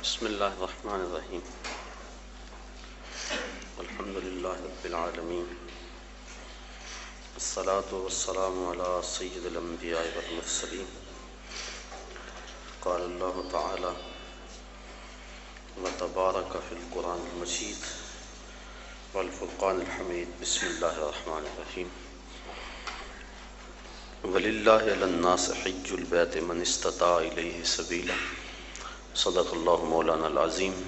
بسم اللہ الرحمن الرحیم الحمد للہ رب العالمین الصلاة والسلام علی سید الانبیاء والمرسلین قال اللہ تعالی وتبارک فی القرآن المجید والفرقان الحمید بسم اللہ الرحمن الرحیم وَلِلَّهِ عَلَى النَّاسِ حِجُّ الْبَيْتِ مَنِ اسْتَطَاعَ إِلَيْهِ سَبِيلًا صدق اللہ مولانا العظیم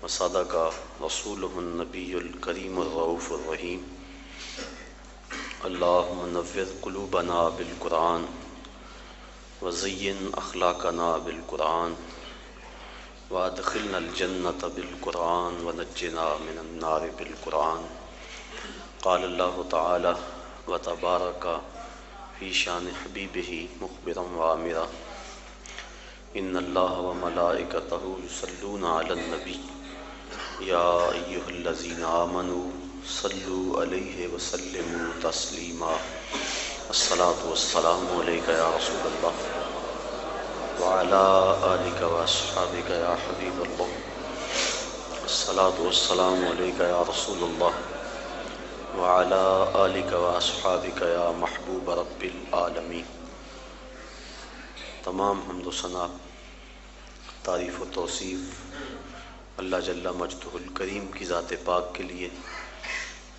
وصدق رسولہ النبی الکریم الرؤوف الرحیم اللہم نوّر قلوبنا بالقرآن وزین اخلاقنا بالقرآن وادخلنا الجنة بالقرآن ونجنا من النار بالقرآن قال اللہ تعالی وتبارک فی شان حبیبہ مخبرا وآمرا ان اللہ وملائکتہ یصلون علی النبی یا ایہا الذین آمنوا صلوا علیہ وسلموا تسلیما الصلاة والسلام علیک یا رسول اللہ وعلی آلک واصحابک یا حبیب اللہ الصلاة والسلام علیک یا رسول اللہ وعلی آلک واصحابک یا محبوب رب العالمین۔ تمام حمد و ثنا، تعریف و توصیف اللہ جل مجدہ الکریم کی ذات پاک کے لیے،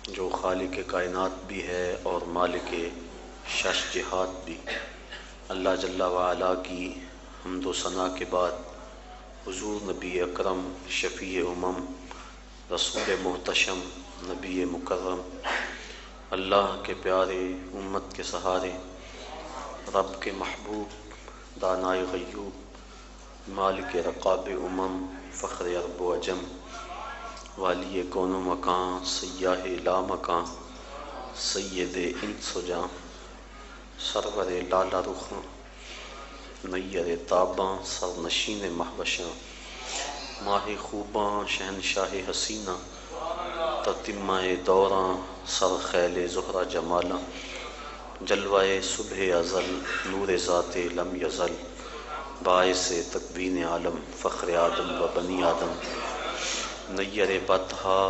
جو خالق کائنات بھی ہے اور مالک شش جہات بھی۔ اللہ جل وعلا کی حمد و ثنا کے بعد حضور نبی اکرم شفیع امم رسول محتشم نبی مکرم اللہ کے پیارے امت کے سہارے رب کے محبوب دانائے غیوب مالک رقاب امم فخر عرب و عجم والی کون و مکان سیاہ لا مکان سید انس و جاں سرور لالا رخاں نیر تاباں سرنشین مہوشاں ماہ خوباں شہنشاہ حسینہ تتمہ دوراں سر خیل زہرہ جمالاں جلوہ صبح ازل نور ذات لم یزل باعث تکوین عالم فخر آدم و بنی آدم نیر بطحا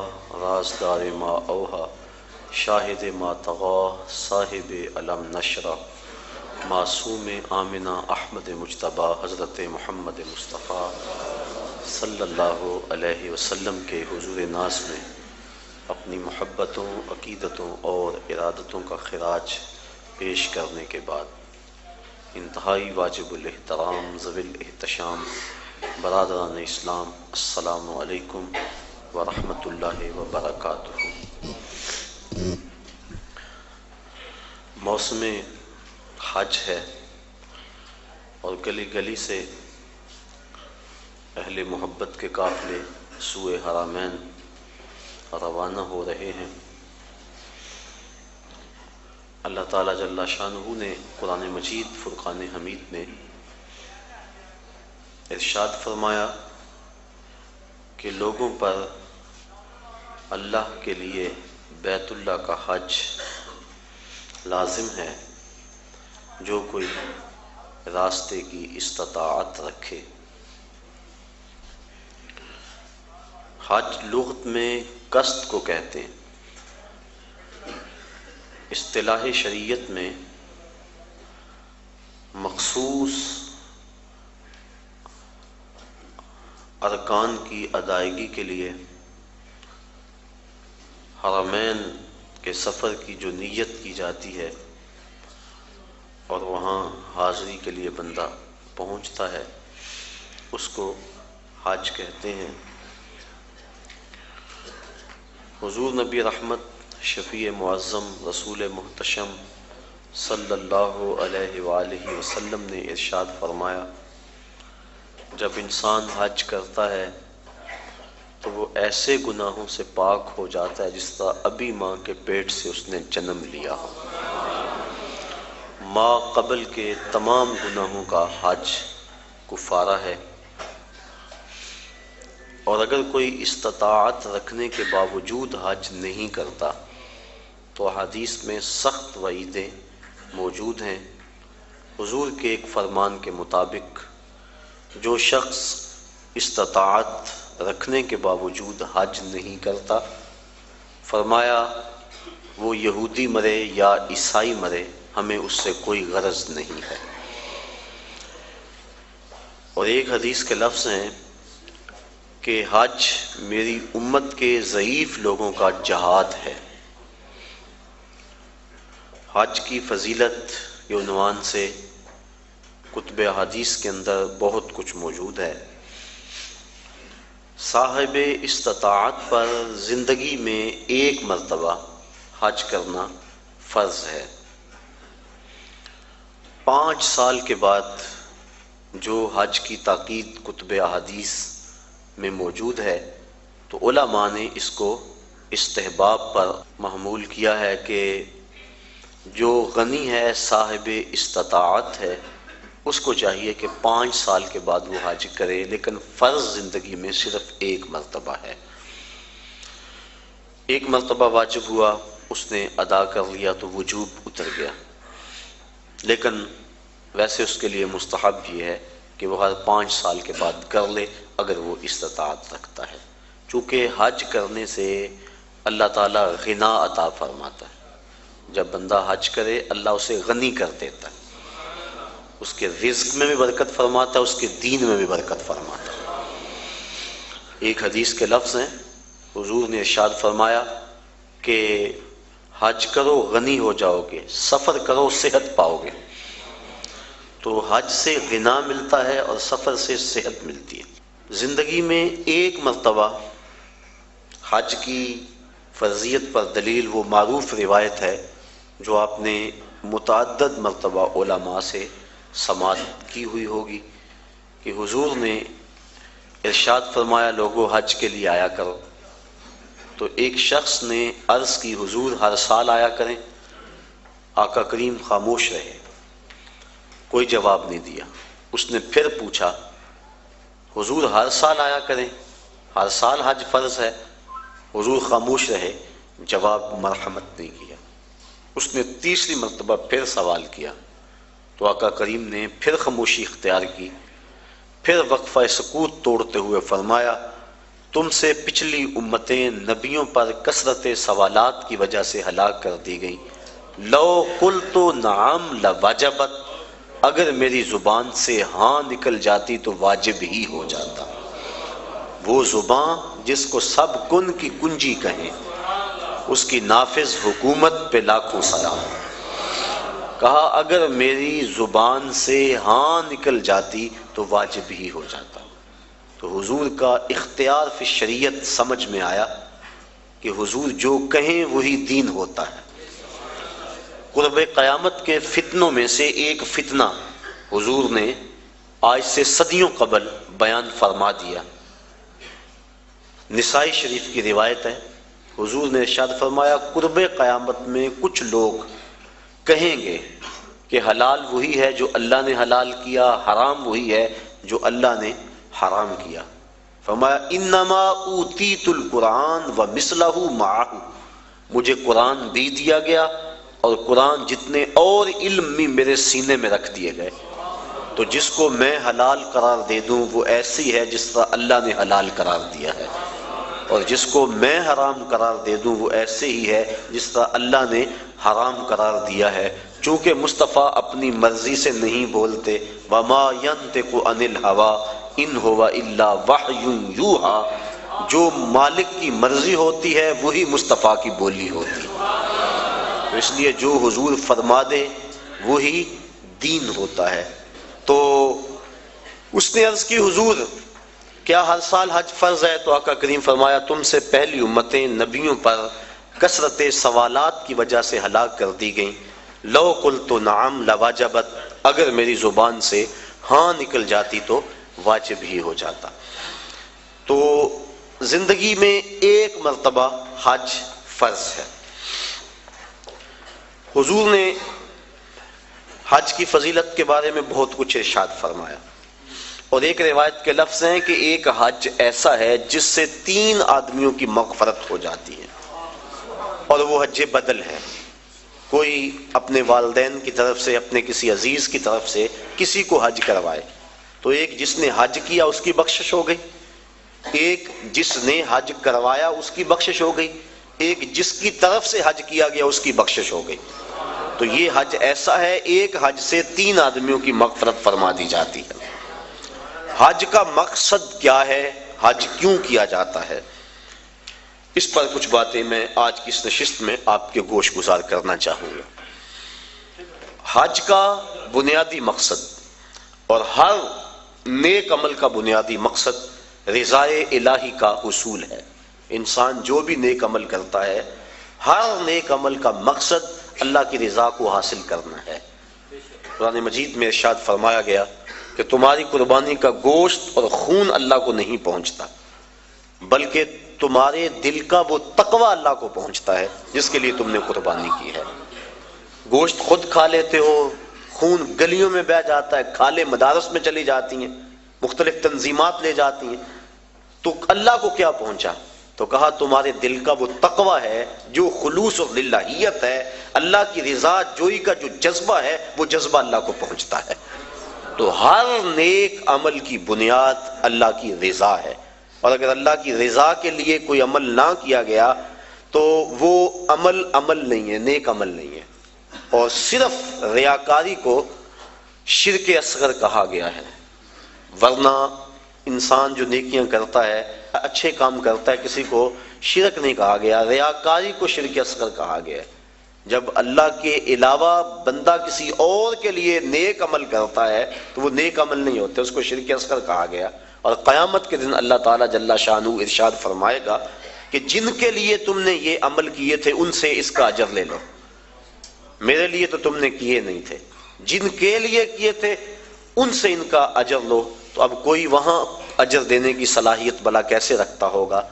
رازدار ما اوہا شاہد ما طغا صاحب علم نشرہ معصوم آمنہ احمد مجتبیٰ حضرت محمد مصطفیٰ صلی اللہ علیہ وسلم کے حضور ناز میں اپنی محبتوں عقیدتوں اور ارادتوں کا خراج پیش کرنے کے بعد انتہائی واجب الاحترام ذوی الاحتشام برادران اسلام السلام علیکم ورحمۃ اللہ وبرکاتہ۔ موسم حج ہے اور گلی گلی سے اہل محبت کے قافلے سوئے حرمین روانہ ہو رہے ہیں۔ اللہ تعالیٰ جل شانہ نے قرآن مجید فرقان حمید میں ارشاد فرمایا کہ لوگوں پر اللہ کے لیے بیت اللہ کا حج لازم ہے جو کوئی راستے کی استطاعت رکھے۔ حج لغت میں قصد کو کہتے ہیں، اصطلاح شریعت میں مخصوص ارکان کی ادائیگی کے لیے حرمین کے سفر کی جو نیت کی جاتی ہے اور وہاں حاضری کے لیے بندہ پہنچتا ہے اس کو حج کہتے ہیں۔ حضور نبی رحمت شفیع معظم رسول محتشم صلی اللہ علیہ وآلہ وسلم نے ارشاد فرمایا جب انسان حج کرتا ہے تو وہ ایسے گناہوں سے پاک ہو جاتا ہے جس طرح ابھی ماں کے پیٹ سے اس نے جنم لیا ہو۔ ماں قبل کے تمام گناہوں کا حج کفارہ ہے، اور اگر کوئی استطاعت رکھنے کے باوجود حج نہیں کرتا تو حدیث میں سخت وعیدیں موجود ہیں۔ حضور کے ایک فرمان کے مطابق جو شخص استطاعت رکھنے کے باوجود حج نہیں کرتا، فرمایا وہ یہودی مرے یا عیسائی مرے، ہمیں اس سے کوئی غرض نہیں ہے۔ اور ایک حدیث کے لفظ ہیں کہ حج میری امت کے ضعیف لوگوں کا جہاد ہے۔ حج کی فضیلت کے عنوان سے کتب احادیث کے اندر بہت کچھ موجود ہے۔ صاحب استطاعت پر زندگی میں ایک مرتبہ حج کرنا فرض ہے۔ 5 سال کے بعد جو حج کی تاکید کتب احادیث میں موجود ہے تو علماء نے اس کو استحباب پر محمول کیا ہے کہ جو غنی ہے، صاحب استطاعت ہے، اس کو چاہیے کہ 5 سال کے بعد وہ حج کرے، لیکن فرض زندگی میں صرف ایک مرتبہ ہے۔ ایک مرتبہ واجب ہوا، اس نے ادا کر لیا تو وجوب اتر گیا، لیکن ویسے اس کے لیے مستحب یہ ہے کہ وہ ہر 5 سال کے بعد کر لے اگر وہ استطاعت رکھتا ہے، چونکہ حج کرنے سے اللہ تعالیٰ غنا عطا فرماتا ہے۔ جب بندہ حج کرے اللہ اسے غنی کر دیتا ہے، اس کے رزق میں بھی برکت فرماتا ہے، اس کے دین میں بھی برکت فرماتا ہے۔ ایک حدیث کے لفظ ہیں، حضور نے ارشاد فرمایا کہ حج کرو غنی ہو جاؤ گے، سفر کرو صحت پاؤ گے۔ تو حج سے غنا ملتا ہے اور سفر سے صحت ملتی ہے۔ زندگی میں ایک مرتبہ حج کی فرضیت پر دلیل وہ معروف روایت ہے جو آپ نے متعدد مرتبہ علماء سے سماعت کی ہوئی ہوگی کہ حضور نے ارشاد فرمایا لوگوں حج کے لیے آیا کرو۔ تو ایک شخص نے عرض کی حضور ہر سال آیا کریں۔ آقا کریم خاموش رہے، کوئی جواب نہیں دیا۔ اس نے پھر پوچھا حضور ہر سال آیا کریں، ہر سال حج فرض ہے؟ حضور خاموش رہے، جواب مرحمت نہیں کیا۔ اس نے تیسری مرتبہ پھر سوال کیا تو آقا کریم نے پھر خاموشی اختیار کی، پھر وقفہ سکوت توڑتے ہوئے فرمایا تم سے پچھلی امتیں نبیوں پر کثرت سوالات کی وجہ سے ہلاک کر دی گئیں، لو قلت نعم لوجبت، اگر میری زبان سے ہاں نکل جاتی تو واجب ہی ہو جاتا۔ وہ زبان جس کو سب کن کی کنجی کہیں، اس کی نافذ حکومت پہ لاکھوں سلام۔ کہا اگر میری زبان سے ہاں نکل جاتی تو واجب ہی ہو جاتا۔ تو حضور کا اختیار فی شریعت سمجھ میں آیا کہ حضور جو کہیں وہی دین ہوتا ہے۔ قرب قیامت کے فتنوں میں سے ایک فتنہ حضور نے آج سے صدیوں قبل بیان فرما دیا۔ نسائی شریف کی روایت ہے، حضور نے ارشاد فرمایا قرب قیامت میں کچھ لوگ کہیں گے کہ حلال وہی ہے جو اللہ نے حلال کیا، حرام وہی ہے جو اللہ نے حرام کیا۔ فرمایا انما اوتیت القرآن ومثلہ معہ، مجھے قرآن بھی دیا گیا اور قرآن جتنے اور علم بھی میرے سینے میں رکھ دیے گئے، تو جس کو میں حلال قرار دے دوں وہ ایسی ہے جس طرح اللہ نے حلال قرار دیا ہے، اور جس کو میں حرام قرار دے دوں وہ ایسے ہی ہے جس طرح اللہ نے حرام قرار دیا ہے۔ چونکہ مصطفیٰ اپنی مرضی سے نہیں بولتے، وما ينطق عن الهوى ان هو الا وحی یوحی، جو مالک کی مرضی ہوتی ہے وہی مصطفیٰ کی بولی ہوتی ہے۔ تو اس لیے جو حضور فرما دے وہی دین ہوتا ہے۔ تو اس نے عرض کی حضور کیا ہر سال حج فرض ہے؟ تو آقا کریم فرمایا تم سے پہلی امتیں نبیوں پر کثرت سوالات کی وجہ سے ہلاک کر دی گئیں، لو قلت نعم لواجبت، اگر میری زبان سے ہاں نکل جاتی تو واجب ہی ہو جاتا۔ تو زندگی میں ایک مرتبہ حج فرض ہے۔ حضور نے حج کی فضیلت کے بارے میں بہت کچھ ارشاد فرمایا، اور ایک روایت کے لفظ ہیں کہ ایک حج ایسا ہے جس سے 3 آدمیوں کی مغفرت ہو جاتی ہے، اور وہ حج بدل ہے۔ کوئی اپنے والدین کی طرف سے، اپنے کسی عزیز کی طرف سے کسی کو حج کروائے تو ایک جس نے حج کیا اس کی بخشش ہو گئی، ایک جس نے حج کروایا اس کی بخشش ہو گئی، ایک جس کی طرف سے حج کیا گیا اس کی بخشش ہو گئی۔ تو یہ حج ایسا ہے، ایک حج سے 3 آدمیوں کی مغفرت فرما دی جاتی ہے۔ حج کا مقصد کیا ہے، حج کیوں کیا جاتا ہے، اس پر کچھ باتیں میں آج کی اس نشست میں آپ کے گوش گزار کرنا چاہوں گا۔ حج کا بنیادی مقصد اور ہر نیک عمل کا بنیادی مقصد رضائے الہی کا حصول ہے۔ انسان جو بھی نیک عمل کرتا ہے، ہر نیک عمل کا مقصد اللہ کی رضا کو حاصل کرنا ہے۔ قرآن مجید میں ارشاد فرمایا گیا کہ تمہاری قربانی کا گوشت اور خون اللہ کو نہیں پہنچتا، بلکہ تمہارے دل کا وہ تقوی اللہ کو پہنچتا ہے جس کے لیے تم نے قربانی کی ہے۔ گوشت خود کھا لیتے ہو، خون گلیوں میں بہہ جاتا ہے، کھالیں مدارس میں چلی جاتی ہیں، مختلف تنظیمات لے جاتی ہیں، تو اللہ کو کیا پہنچا؟ تو کہا تمہارے دل کا وہ تقوی ہے، جو خلوص اور للہیت ہے، اللہ کی رضا جوئی کا جو جذبہ ہے، وہ جذبہ اللہ کو پہنچتا ہے۔ تو ہر نیک عمل کی بنیاد اللہ کی رضا ہے، اور اگر اللہ کی رضا کے لیے کوئی عمل نہ کیا گیا تو وہ عمل نہیں ہے، نیک عمل نہیں ہے۔ اور صرف ریاکاری کو شرک اصغر کہا گیا ہے، ورنہ انسان جو نیکیاں کرتا ہے، اچھے کام کرتا ہے، کسی کو شرک نہیں کہا گیا، ریاکاری کو شرک اصغر کہا گیا ہے۔ جب اللہ کے علاوہ بندہ کسی اور کے لیے نیک عمل کرتا ہے تو وہ نیک عمل نہیں ہوتے، اس کو شرک اصغر کہا گیا۔ اور قیامت کے دن اللہ تعالیٰ جل شانہ ارشاد فرمائے گا کہ جن کے لیے تم نے یہ عمل کیے تھے ان سے اس کا اجر لے لو، میرے لیے تو تم نے کیے نہیں تھے، جن کے لیے کیے تھے ان سے ان کا اجر لو۔ تو اب کوئی وہاں اجر دینے کی صلاحیت بلا کیسے رکھتا ہوگا؟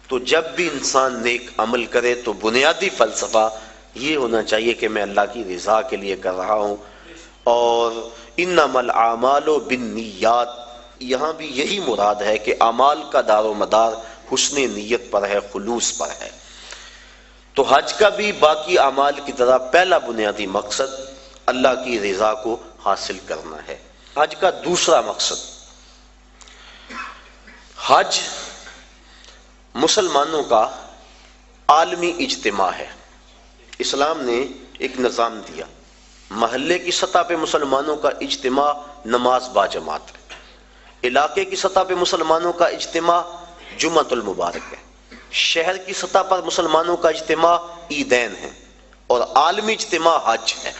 تو جب بھی انسان نیک عمل کرے تو بنیادی فلسفہ یہ ہونا چاہیے کہ میں اللہ کی رضا کے لیے کر رہا ہوں۔ اور انما الاعمال بالنیات، یہاں بھی یہی مراد ہے کہ اعمال کا دار و مدار حسن نیت پر ہے، خلوص پر ہے۔ تو حج کا بھی باقی اعمال کی طرح پہلا بنیادی مقصد اللہ کی رضا کو حاصل کرنا ہے۔ حج کا دوسرا مقصد، حج مسلمانوں کا عالمی اجتماع ہے۔ اسلام نے ایک نظام دیا، محلے کی سطح پہ مسلمانوں کا اجتماع نماز با جماعت ہے، علاقے کی سطح پہ مسلمانوں کا اجتماع جمعۃ المبارک ہے، شہر کی سطح پر مسلمانوں کا اجتماع عیدین ہے، اور عالمی اجتماع حج ہے۔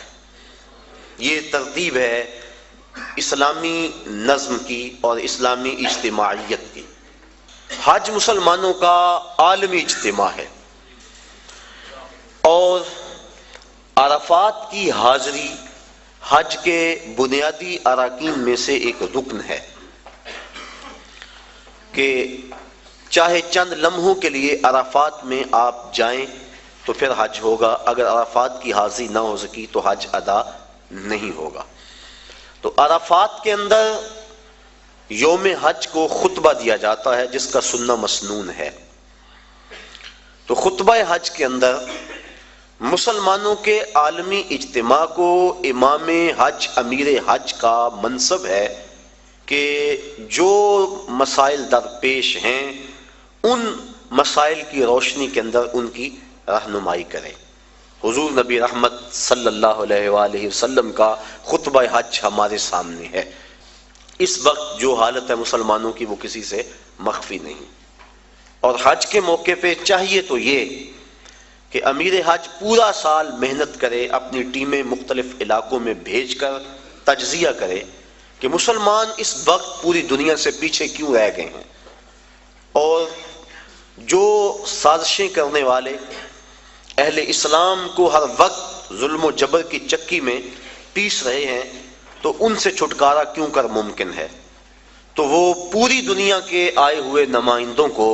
یہ ترتیب ہے اسلامی نظم کی اور اسلامی اجتماعیت کی۔ حج مسلمانوں کا عالمی اجتماع ہے، اور عرفات کی حاضری حج کے بنیادی اراکین میں سے ایک رکن ہے کہ چاہے چند لمحوں کے لیے عرفات میں آپ جائیں تو پھر حج ہوگا، اگر عرفات کی حاضری نہ ہو سکی تو حج ادا نہیں ہوگا۔ تو عرفات کے اندر یوم حج کو خطبہ دیا جاتا ہے جس کا سننا مسنون ہے۔ تو خطبہ حج کے اندر مسلمانوں کے عالمی اجتماع کو امام حج، امیر حج کا منصب ہے کہ جو مسائل درپیش ہیں ان مسائل کی روشنی کے اندر ان کی رہنمائی کریں۔ حضور نبی رحمت صلی اللہ علیہ وآلہ وسلم کا خطبہ حج ہمارے سامنے ہے۔ اس وقت جو حالت ہے مسلمانوں کی وہ کسی سے مخفی نہیں، اور حج کے موقع پہ چاہیے تو یہ کہ امیر حج پورا سال محنت کرے، اپنی ٹیمیں مختلف علاقوں میں بھیج کر تجزیہ کرے کہ مسلمان اس وقت پوری دنیا سے پیچھے کیوں رہ گئے ہیں، اور جو سازشیں کرنے والے اہل اسلام کو ہر وقت ظلم و جبر کی چکی میں پیس رہے ہیں تو ان سے چھٹکارا کیوں کر ممکن ہے۔ تو وہ پوری دنیا کے آئے ہوئے نمائندوں کو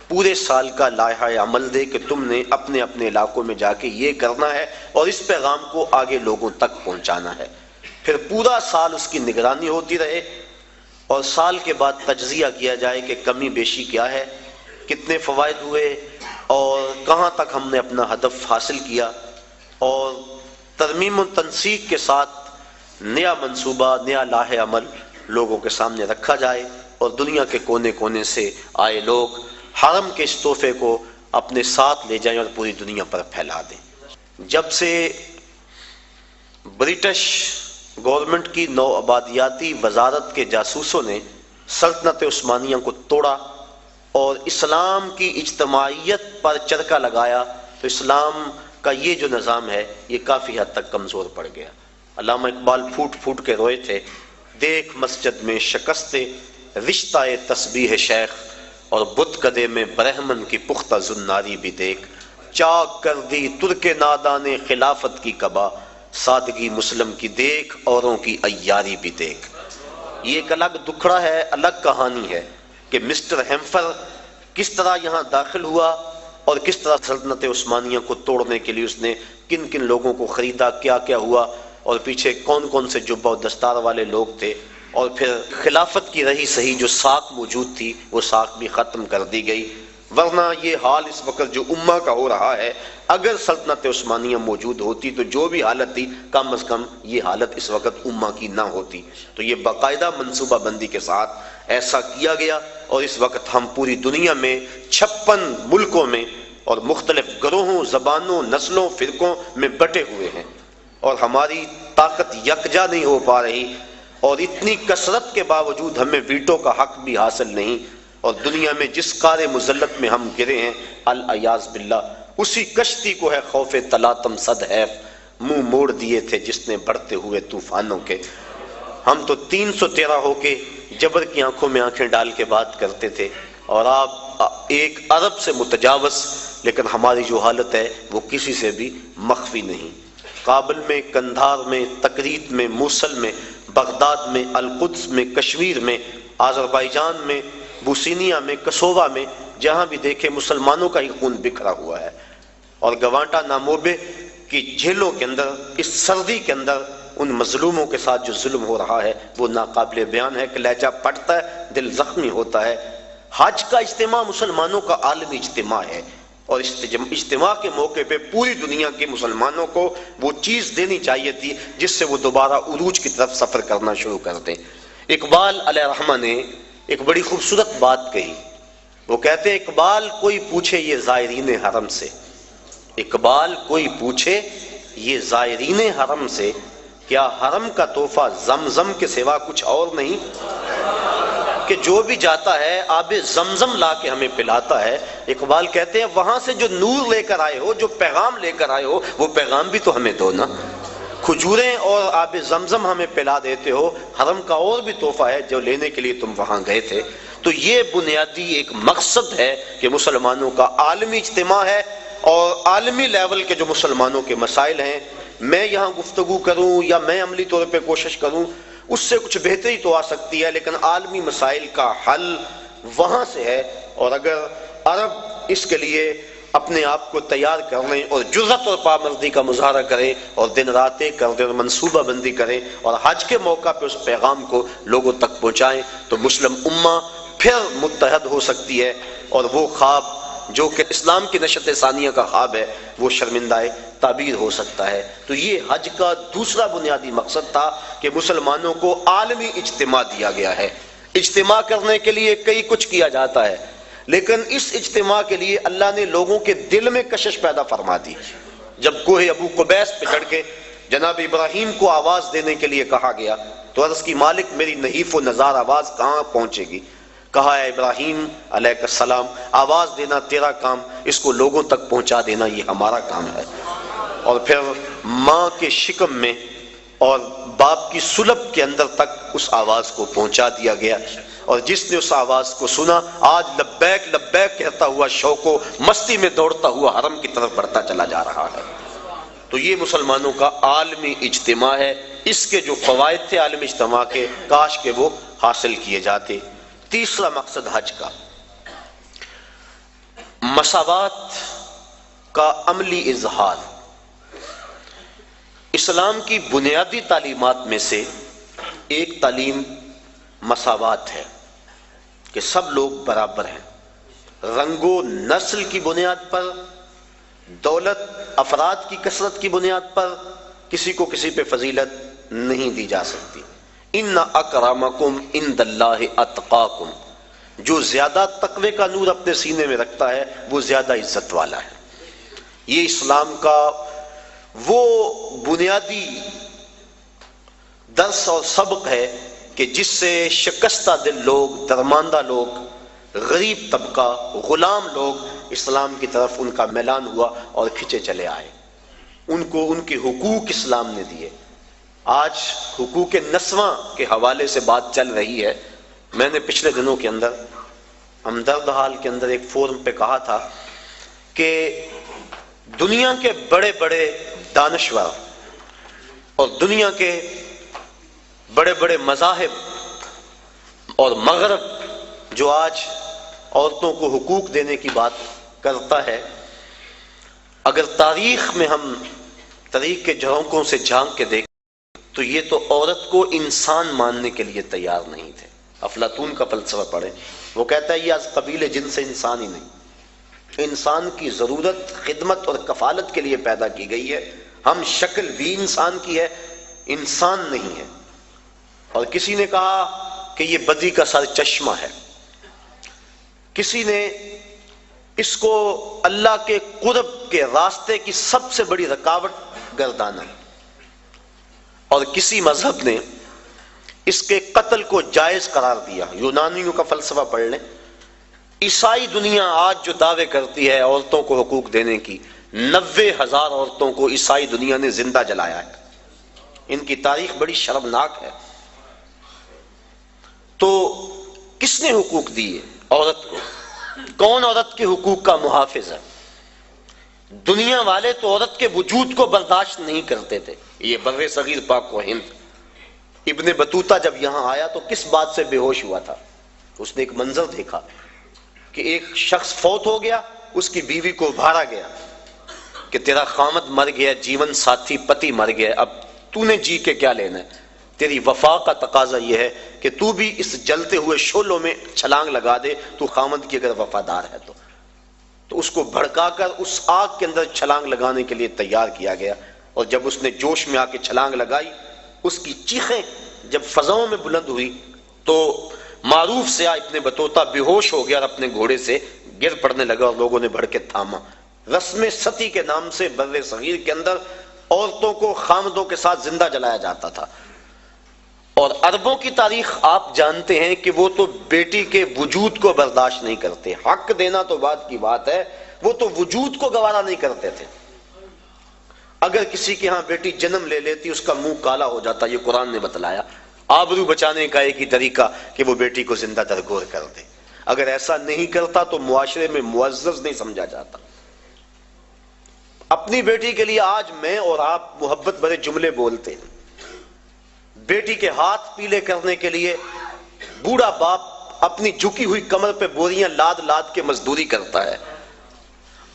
پورے سال کا لائحہ عمل دے کہ تم نے اپنے اپنے علاقوں میں جا کے یہ کرنا ہے اور اس پیغام کو آگے لوگوں تک پہنچانا ہے۔ پھر پورا سال اس کی نگرانی ہوتی رہے، اور سال کے بعد تجزیہ کیا جائے کہ کمی بیشی کیا ہے، کتنے فوائد ہوئے، اور کہاں تک ہم نے اپنا ہدف حاصل کیا، اور ترمیم و تنسیق کے ساتھ نیا منصوبہ، نیا لائحہ عمل لوگوں کے سامنے رکھا جائے اور دنیا کے کونے کونے سے آئے لوگ حرم کے اس تحفے کو اپنے ساتھ لے جائیں اور پوری دنیا پر پھیلا دیں۔ جب سے برٹش گورنمنٹ کی نوآبادیاتی وزارت کے جاسوسوں نے سلطنت عثمانیہ کو توڑا اور اسلام کی اجتماعیت پر چرکا لگایا تو اسلام کا یہ جو نظام ہے یہ کافی حد تک کمزور پڑ گیا۔ علامہ اقبال پھوٹ پھوٹ کے روئے تھے، دیکھ مسجد میں شکست رشتہ تسبیح شیخ اور بت کدے میں برہمن کی پختہ زناری بھی دیکھ، چاک کر دی ترک نادان خلافت کی قبا، سادگی مسلم کی دیکھ اوروں کی عیاری بھی دیکھ۔ یہ ایک الگ دکھڑا ہے، الگ کہانی ہے کہ مسٹر ہیمفر کس طرح یہاں داخل ہوا اور کس طرح سلطنت عثمانیہ کو توڑنے کے لیے اس نے کن کن لوگوں کو خریدا، کیا کیا ہوا اور پیچھے کون کون سے جبہ و دستار والے لوگ تھے، اور پھر خلافت کی رہی صحیح جو ساکھ موجود تھی وہ ساکھ بھی ختم کر دی گئی۔ ورنہ یہ حال اس وقت جو امہ کا ہو رہا ہے، اگر سلطنت عثمانیہ موجود ہوتی تو جو بھی حالت تھی کم از کم یہ حالت اس وقت امہ کی نہ ہوتی۔ تو یہ باقاعدہ منصوبہ بندی کے ساتھ ایسا کیا گیا اور اس وقت ہم پوری دنیا میں 56 ملکوں میں اور مختلف گروہوں، زبانوں، نسلوں، فرقوں میں بٹے ہوئے ہیں اور ہماری طاقت یکجا نہیں ہو پا رہی، اور اتنی کثرت کے باوجود ہمیں ویٹو کا حق بھی حاصل نہیں، اور دنیا میں جس کار مذلت میں ہم گرے ہیں العیاذ باللہ اسی کشتی کو ہے خوف تلاطم صد حیف منہ موڑ دیے تھے جس نے بڑھتے ہوئے طوفانوں کے۔ ہم تو 313 ہو کے جبر کی آنکھوں میں آنکھیں ڈال کے بات کرتے تھے، اور آپ 1 ارب سے متجاوز، لیکن ہماری جو حالت ہے وہ کسی سے بھی مخفی نہیں۔ کابل میں، کندھار میں، تکریت میں، موصل میں، بغداد میں، القدس میں، کشمیر میں، آذربائیجان میں، بوسینیا میں، کسووا میں، جہاں بھی دیکھے مسلمانوں کا ہی خون بکھرا ہوا ہے، اور گوانٹا ناموبے کی جیلوں کے اندر اس سردی کے اندر ان مظلوموں کے ساتھ جو ظلم ہو رہا ہے وہ ناقابل بیان ہے کہ لہجہ پھٹتا ہے، دل زخمی ہوتا ہے۔ حج کا اجتماع مسلمانوں کا عالمی اجتماع ہے، اور اجتماع کے موقع پہ پوری دنیا کے مسلمانوں کو وہ چیز دینی چاہیے تھی جس سے وہ دوبارہ عروج کی طرف سفر کرنا شروع کر دیں۔ اقبال علیہ رحمہ نے ایک بڑی خوبصورت بات کہی، وہ کہتے ہیں اقبال کوئی پوچھے یہ زائرین حرم سے، اقبال کوئی پوچھے یہ زائرین حرم سے، کیا حرم کا تحفہ زمزم کے سوا کچھ اور نہیں؟ کہ جو بھی جاتا ہے آب زمزم لا کے ہمیں پلاتا ہے۔ اقبال کہتے ہیں وہاں سے جو نور لے کر آئے ہو، جو پیغام لے کر آئے ہو، وہ پیغام بھی تو ہمیں دو نا۔ کھجوریں اور آب زمزم ہمیں پلا دیتے ہو، حرم کا اور بھی تحفہ ہے جو لینے کے لیے تم وہاں گئے تھے۔ تو یہ بنیادی ایک مقصد ہے کہ مسلمانوں کا عالمی اجتماع ہے، اور عالمی لیول کے جو مسلمانوں کے مسائل ہیں، میں یہاں گفتگو کروں یا میں عملی طور پہ کوشش کروں اس سے کچھ بہتری تو آ سکتی ہے، لیکن عالمی مسائل کا حل وہاں سے ہے۔ اور اگر عرب اس کے لیے اپنے آپ کو تیار کر لیں اور جرأت اور پامردی کا مظاہرہ کریں اور دن راتیں کر دیں اور منصوبہ بندی کریں اور حج کے موقع پہ اس پیغام کو لوگوں تک پہنچائیں، تو مسلم امہ پھر متحد ہو سکتی ہے، اور وہ خواب جو کہ اسلام کی نشت ثانیہ کا خواب ہے وہ شرمندہ تعبیر ہو سکتا ہے۔ تو یہ حج کا دوسرا بنیادی مقصد تھا کہ مسلمانوں کو عالمی اجتماع دیا گیا ہے۔ اجتماع کرنے کے لیے کئی کچھ کیا جاتا ہے، لیکن اس اجتماع کے لیے اللہ نے لوگوں کے دل میں کشش پیدا فرما دی۔ جب کوہ ابو قبیس پہ چڑھ کے جناب ابراہیم کو آواز دینے کے لیے کہا گیا تو عرض کی مالک میری نحیف و نزار آواز کہاں پہنچے گی؟ کہا ہے ابراہیم علیہ السلام آواز دینا تیرا کام، اس کو لوگوں تک پہنچا دینا یہ ہمارا کام ہے۔ اور پھر ماں کے شکم میں اور باپ کی سلب کے اندر تک اس آواز کو پہنچا دیا گیا، اور جس نے اس آواز کو سنا آج لبیک لبیک کہتا ہوا شوق و مستی میں دوڑتا ہوا حرم کی طرف بڑھتا چلا جا رہا ہے۔ تو یہ مسلمانوں کا عالمی اجتماع ہے، اس کے جو فوائد تھے عالمی اجتماع کے کاش کہ وہ حاصل کیے جاتے۔ تیسرا مقصد حج کا مساوات کا عملی اظہار۔ اسلام کی بنیادی تعلیمات میں سے ایک تعلیم مساوات ہے کہ سب لوگ برابر ہیں، رنگ و نسل کی بنیاد پر، دولت افراد کی کثرت کی بنیاد پر کسی کو کسی پہ فضیلت نہیں دی جا سکتی۔ ان اکرمکم عند اللہ اتقاکم، جو زیادہ تقوی کا نور اپنے سینے میں رکھتا ہے وہ زیادہ عزت والا ہے۔ یہ اسلام کا وہ بنیادی درس اور سبق ہے کہ جس سے شکستہ دل لوگ، درماندہ لوگ، غریب طبقہ، غلام لوگ اسلام کی طرف ان کا میلان ہوا اور کھنچے چلے آئے، ان کو ان کے حقوق اسلام نے دیے۔ آج حقوق نسواں کے حوالے سے بات چل رہی ہے۔ میں نے پچھلے دنوں کے اندر ہمدرد حال کے اندر ایک فورم پہ کہا تھا کہ دنیا کے بڑے بڑے دانشور اور دنیا کے بڑے بڑے مذاہب اور مغرب جو آج عورتوں کو حقوق دینے کی بات کرتا ہے، اگر تاریخ میں ہم تاریخ کے جھونکوں سے جھانک کے دیکھیں تو یہ تو عورت کو انسان ماننے کے لیے تیار نہیں تھے۔ افلاطون کا فلسفہ پڑھیں، وہ کہتا ہے یہ از قبیل جن سے انسان ہی نہیں، انسان کی ضرورت خدمت اور کفالت کے لیے پیدا کی گئی ہے، ہم شکل بھی انسان کی ہے، انسان نہیں ہے۔ اور کسی نے کہا کہ یہ بدی کا سر چشمہ ہے، کسی نے اس کو اللہ کے قرب کے راستے کی سب سے بڑی رکاوٹ گردانا، اور کسی مذہب نے اس کے قتل کو جائز قرار دیا۔ یونانیوں کا فلسفہ پڑھ لیں، عیسائی دنیا آج جو دعوے کرتی ہے عورتوں کو حقوق دینے کی، 90,000 عورتوں کو عیسائی دنیا نے زندہ جلایا ہے۔ ان کی تاریخ بڑی شرمناک ہے۔ تو کس نے حقوق دیے عورت کو؟ کون عورت کے حقوق کا محافظ ہے؟ دنیا والے تو عورت کے وجود کو برداشت نہیں کرتے تھے۔ یہ بر صغیر پاک و ہند، ابن بطوطہ جب یہاں آیا تو کس بات سے بے ہوش ہوا تھا؟ اس نے ایک منظر دیکھا کہ ایک شخص فوت ہو گیا، اس کی بیوی کو ابھارا گیا کہ تیرا خامد مر گیا، جیون ساتھی پتی مر گیا، اب تو نے جی کے کیا لینا ہے؟ تیری وفا کا تقاضا یہ ہے کہ تو بھی اس جلتے ہوئے شعلوں میں چھلانگ لگا دے، تو خامد کی اگر وفادار ہے تو اس کو بھڑکا کر اس آگ کے اندر چھلانگ لگانے کے لیے تیار کیا گیا، اور جب اس نے جوش میں آ کے چھلانگ لگائی، اس کی چیخیں جب فضاؤں میں بلند ہوئی تو معروف سیاح ابن بطوطہ بے ہوش ہو گیا اور اپنے گھوڑے سے گر پڑنے لگا، اور لوگوں نے بڑھ کے تھاما۔ رسم ستی کے نام سے بر صغیر کے اندر عورتوں کو خامدوں کے ساتھ زندہ جلایا جاتا تھا۔ اور عربوں کی تاریخ آپ جانتے ہیں کہ وہ تو بیٹی کے وجود کو برداشت نہیں کرتے، حق دینا تو بات کی بات ہے، وہ تو وجود کو گوارا نہیں کرتے تھے۔ اگر کسی کے ہاں بیٹی جنم لے لیتی اس کا منہ کالا ہو جاتا، یہ قرآن نے بتلایا۔ آبرو بچانے کا ایک ہی طریقہ کہ وہ بیٹی کو زندہ درگور کر دے، اگر ایسا نہیں کرتا تو معاشرے میں معزز نہیں سمجھا جاتا۔ اپنی بیٹی کے لیے آج میں اور آپ محبت بھرے جملے بولتے ہیں، بیٹی کے ہاتھ پیلے کرنے کے لیے بوڑھا باپ اپنی جھکی ہوئی کمر پہ بوریاں لاد لاد کے مزدوری کرتا ہے،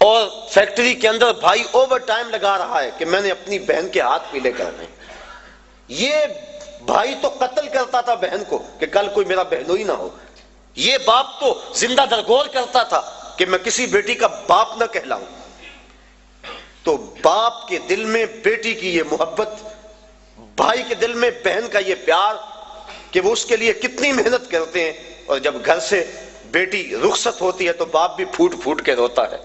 اور فیکٹری کے اندر بھائی اوور ٹائم لگا رہا ہے کہ میں نے اپنی بہن کے ہاتھ پیلے کرنے۔ یہ بھائی تو قتل کرتا تھا بہن کو کہ کل کوئی میرا بہنوئی نہ ہو، یہ باپ تو زندہ درگور کرتا تھا کہ میں کسی بیٹی کا باپ نہ کہلاؤں۔ تو باپ کے دل میں بیٹی کی یہ محبت، بھائی کے دل میں بہن کا یہ پیار کہ وہ اس کے لیے کتنی محنت کرتے ہیں، اور جب گھر سے بیٹی رخصت ہوتی ہے تو باپ بھی پھوٹ پھوٹ کے روتا ہے،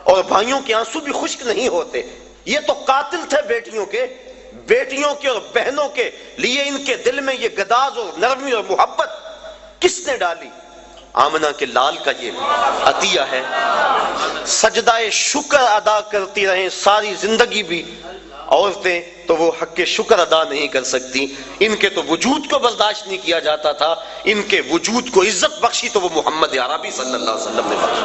اور بھائیوں کے آنسو بھی خشک نہیں ہوتے۔ یہ تو قاتل تھے بیٹیوں کے اور بہنوں کے لیے، ان کے دل میں یہ گداز اور نرمی اور محبت کس نے ڈالی؟ آمنہ کے لال کا یہ عطیہ ہے۔ سجدہ شکر ادا کرتی رہیں ساری زندگی بھی عورتیں، تو وہ حق شکر ادا نہیں کر سکتی۔ ان کے تو وجود کو برداشت نہیں کیا جاتا تھا، ان کے وجود کو عزت بخشی تو وہ محمد عربی صلی اللہ علیہ وسلم نے بخشی۔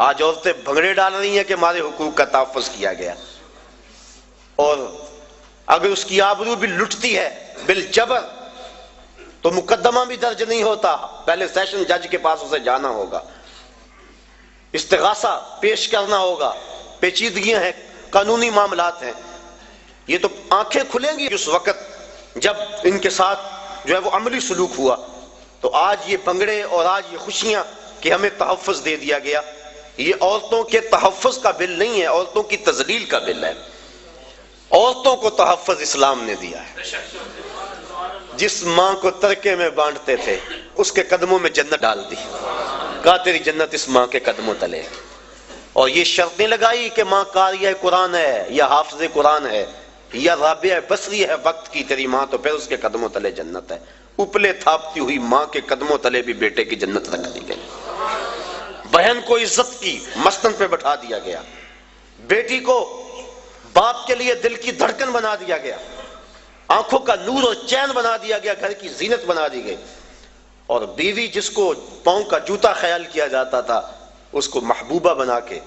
آج عورتیں بھنگڑے ڈال رہی ہیں کہ ہمارے حقوق کا تحفظ کیا گیا، اور اگر اس کی آبرو بھی لٹتی ہے بالجبر تو مقدمہ بھی درج نہیں ہوتا، پہلے سیشن جج کے پاس اسے جانا ہوگا، استغاثہ پیش کرنا ہوگا، پیچیدگیاں ہیں، قانونی معاملات ہیں۔ یہ تو آنکھیں کھلیں گی اس وقت جب ان کے ساتھ جو ہے وہ عملی سلوک ہوا۔ تو آج یہ بھنگڑے اور آج یہ خوشیاں کہ ہمیں تحفظ دے دیا گیا، یہ عورتوں کے تحفظ کا بل نہیں ہے، عورتوں کی تذلیل کا بل ہے۔ عورتوں کو تحفظ اسلام نے دیا ہے۔ جس ماں کو ترکے میں بانٹتے تھے اس کے قدموں میں جنت ڈال دی، کہا تیری جنت اس ماں کے قدموں تلے، اور یہ شرطیں لگائی کہ ماں قاریہ قرآن ہے یا حافظ قرآن ہے یا رابعہ بصری ہے وقت کی تیری ماں، تو پھر اس کے قدموں تلے جنت ہے۔ اپلے تھاپتی ہوئی ماں کے قدموں تلے بھی بیٹے کی جنت رکھ دی گئی۔ بہن کو عزت کی مسند پہ بٹھا دیا گیا، بیٹی کو باپ کے لیے دل کی دھڑکن بنا دیا گیا، آنکھوں کا نور اور چین بنا دیا گیا، گھر کی زینت بنا دی گئی، اور بیوی جس کو پاؤں کا جوتا خیال کیا جاتا تھا اس کو محبوبہ بنا کے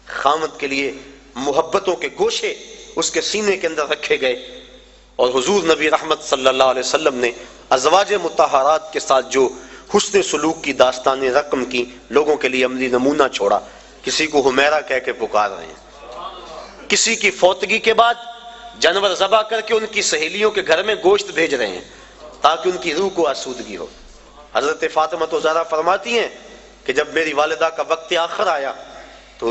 خامد کے لیے محبتوں کے گوشے اس کے سینے کے اندر رکھے گئے۔ اور حضور نبی رحمت صلی اللہ علیہ وسلم نے ازواج مطہرات کے ساتھ جو حسن سلوک کی داستانیں رقم کی، لوگوں کے لیے عملی نمونہ چھوڑا۔ کسی کو حمیرہ کہہ کے پکار رہے ہیں، کسی کی فوتگی کے بعد جانور ذبح کر کے ان کی سہیلیوں کے گھر میں گوشت بھیج رہے ہیں تاکہ ان کی روح کو آسودگی ہو۔ حضرت فاطمہ تو زہرا فرماتی ہیں کہ جب میری والدہ کا وقت آخر آیا تو